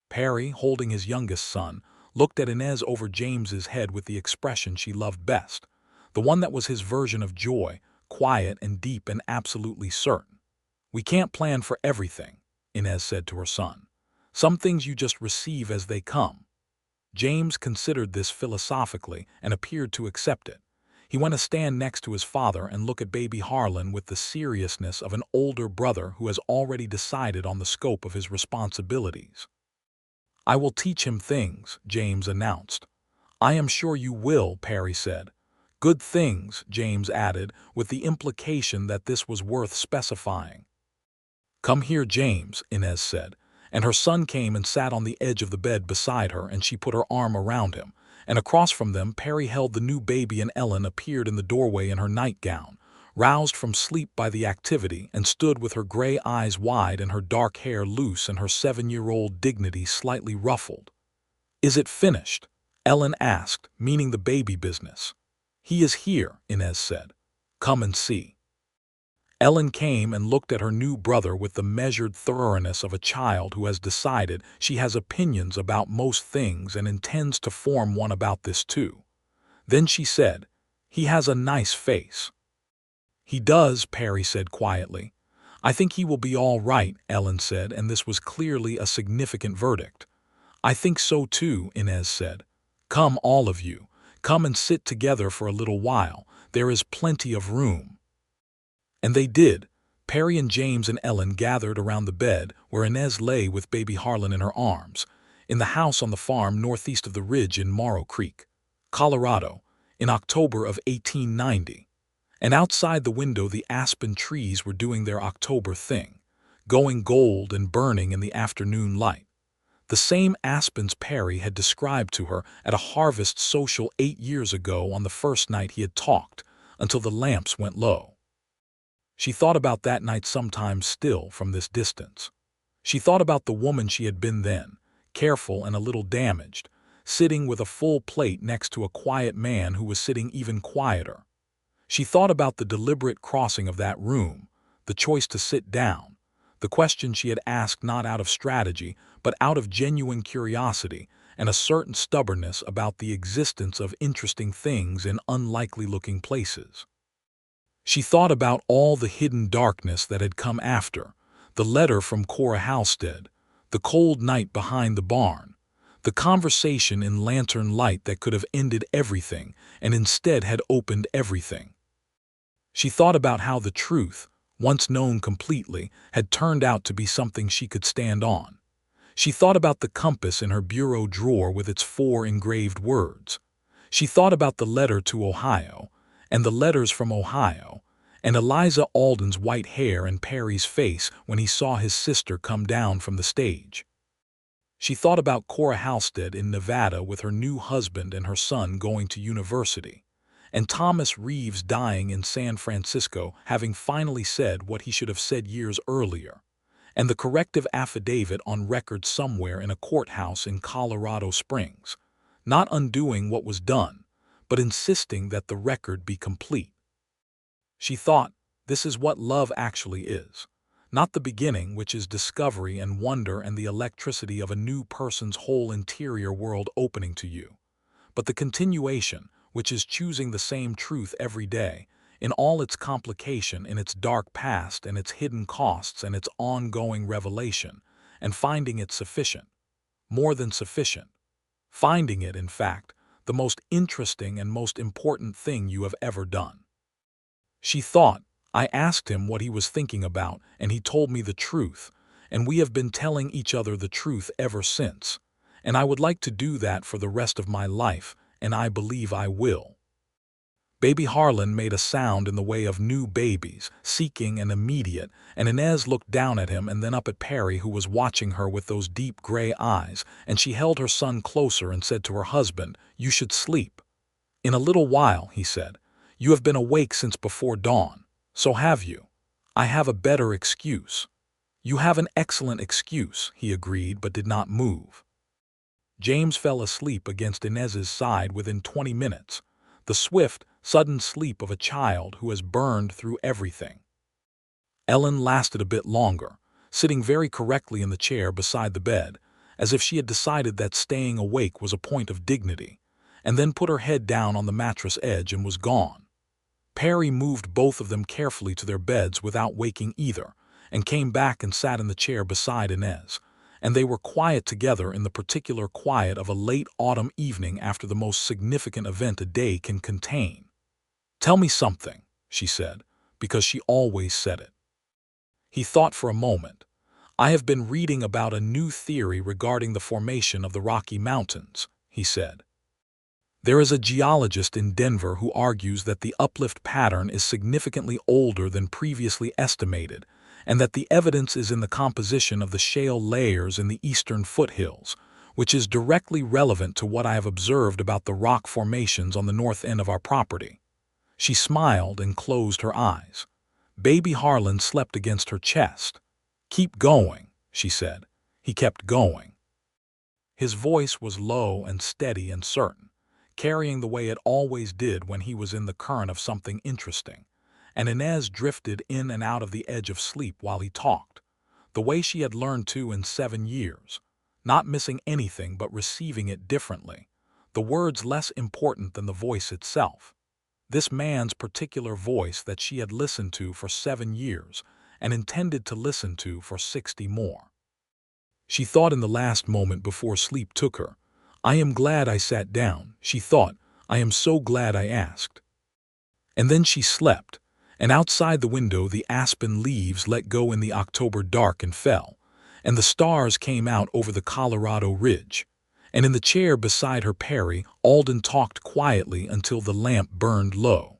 Perry, holding his youngest son, looked at Inez over James's head with the expression she loved best, the one that was his version of joy, quiet and deep and absolutely certain. "We can't plan for everything," Inez said to her son. "Some things you just receive as they come." James considered this philosophically and appeared to accept it. He went to stand next to his father and look at baby Harlan with the seriousness of an older brother who has already decided on the scope of his responsibilities. "I will teach him things," James announced. "I am sure you will," Perry said. "Good things," James added, with the implication that this was worth specifying. "Come here, James," Inez said, and her son came and sat on the edge of the bed beside her, and she put her arm around him, and across from them Perry held the new baby, and Ellen appeared in the doorway in her nightgown, roused from sleep by the activity, and stood with her gray eyes wide and her dark hair loose and her 7-year-old dignity slightly ruffled. "Is it finished?" Ellen asked, meaning the baby business. "He is here," Inez said. "Come and see." Ellen came and looked at her new brother with the measured thoroughness of a child who has decided she has opinions about most things and intends to form one about this too. Then she said, "He has a nice face." "He does," Perry said quietly. "I think he will be all right," Ellen said, and this was clearly a significant verdict. "I think so too," Inez said. "Come, all of you. Come and sit together for a little while. There is plenty of room." And they did. Perry and James and Ellen gathered around the bed where Inez lay with baby Harlan in her arms, in the house on the farm northeast of the ridge in Morrow Creek, Colorado, in October of 1890. And outside the window the aspen trees were doing their October thing, going gold and burning in the afternoon light. The same aspens Perry had described to her at a harvest social 8 years ago on the first night he had talked, until the lamps went low. She thought about that night sometimes still from this distance. She thought about the woman she had been then, careful and a little damaged, sitting with a full plate next to a quiet man who was sitting even quieter. She thought about the deliberate crossing of that room, the choice to sit down, the question she had asked not out of strategy, but out of genuine curiosity and a certain stubbornness about the existence of interesting things in unlikely-looking places. She thought about all the hidden darkness that had come after, the letter from Cora Halstead, the cold night behind the barn, the conversation in lantern light that could have ended everything and instead had opened everything. She thought about how the truth, once known completely, had turned out to be something she could stand on. She thought about the compass in her bureau drawer with its 4 engraved words. She thought about the letter to Ohio, and the letters from Ohio, and Eliza Alden's white hair and Perry's face when he saw his sister come down from the stage. She thought about Cora Halstead in Nevada with her new husband and her son going to university, and Thomas Reeves dying in San Francisco having finally said what he should have said years earlier, and the corrective affidavit on record somewhere in a courthouse in Colorado Springs, not undoing what was done, but insisting that the record be complete. She thought, this is what love actually is. Not the beginning, which is discovery and wonder and the electricity of a new person's whole interior world opening to you, but the continuation, which is choosing the same truth every day, in all its complication, in its dark past and its hidden costs and its ongoing revelation, and finding it sufficient, more than sufficient. Finding it, in fact, the most interesting and most important thing you have ever done. She thought, I asked him what he was thinking about, and he told me the truth, and we have been telling each other the truth ever since, and I would like to do that for the rest of my life, and I believe I will. Baby Harlan made a sound in the way of new babies, seeking and immediate, and Inez looked down at him and then up at Perry, who was watching her with those deep gray eyes, and she held her son closer and said to her husband, You should sleep. In a little while, he said. You have been awake since before dawn. So have you. I have a better excuse. You have an excellent excuse, he agreed, but did not move. James fell asleep against Inez's side within 20 minutes, the swift, sudden sleep of a child who has burned through everything. Ellen lasted a bit longer, sitting very correctly in the chair beside the bed, as if she had decided that staying awake was a point of dignity, and then put her head down on the mattress edge and was gone. Perry moved both of them carefully to their beds without waking either, and came back and sat in the chair beside Inez, and they were quiet together in the particular quiet of a late autumn evening after the most significant event a day can contain. Tell me something, she said, because she always said it. He thought for a moment. I have been reading about a new theory regarding the formation of the Rocky Mountains, he said. There is a geologist in Denver who argues that the uplift pattern is significantly older than previously estimated, and that the evidence is in the composition of the shale layers in the eastern foothills, which is directly relevant to what I have observed about the rock formations on the north end of our property. She smiled and closed her eyes. Baby Harlan slept against her chest. Keep going, she said. He kept going. His voice was low and steady and certain, carrying the way it always did when he was in the current of something interesting, and Inez drifted in and out of the edge of sleep while he talked, the way she had learned to in 7 years, not missing anything but receiving it differently, the words less important than the voice itself. This man's particular voice that she had listened to for 7 years and intended to listen to for 60 more. She thought in the last moment before sleep took her. I am glad I sat down, she thought. I am so glad I asked. And then she slept, and outside the window the aspen leaves let go in the October dark and fell, and the stars came out over the Colorado ridge. And in the chair beside her Perry Alden talked quietly until the lamp burned low.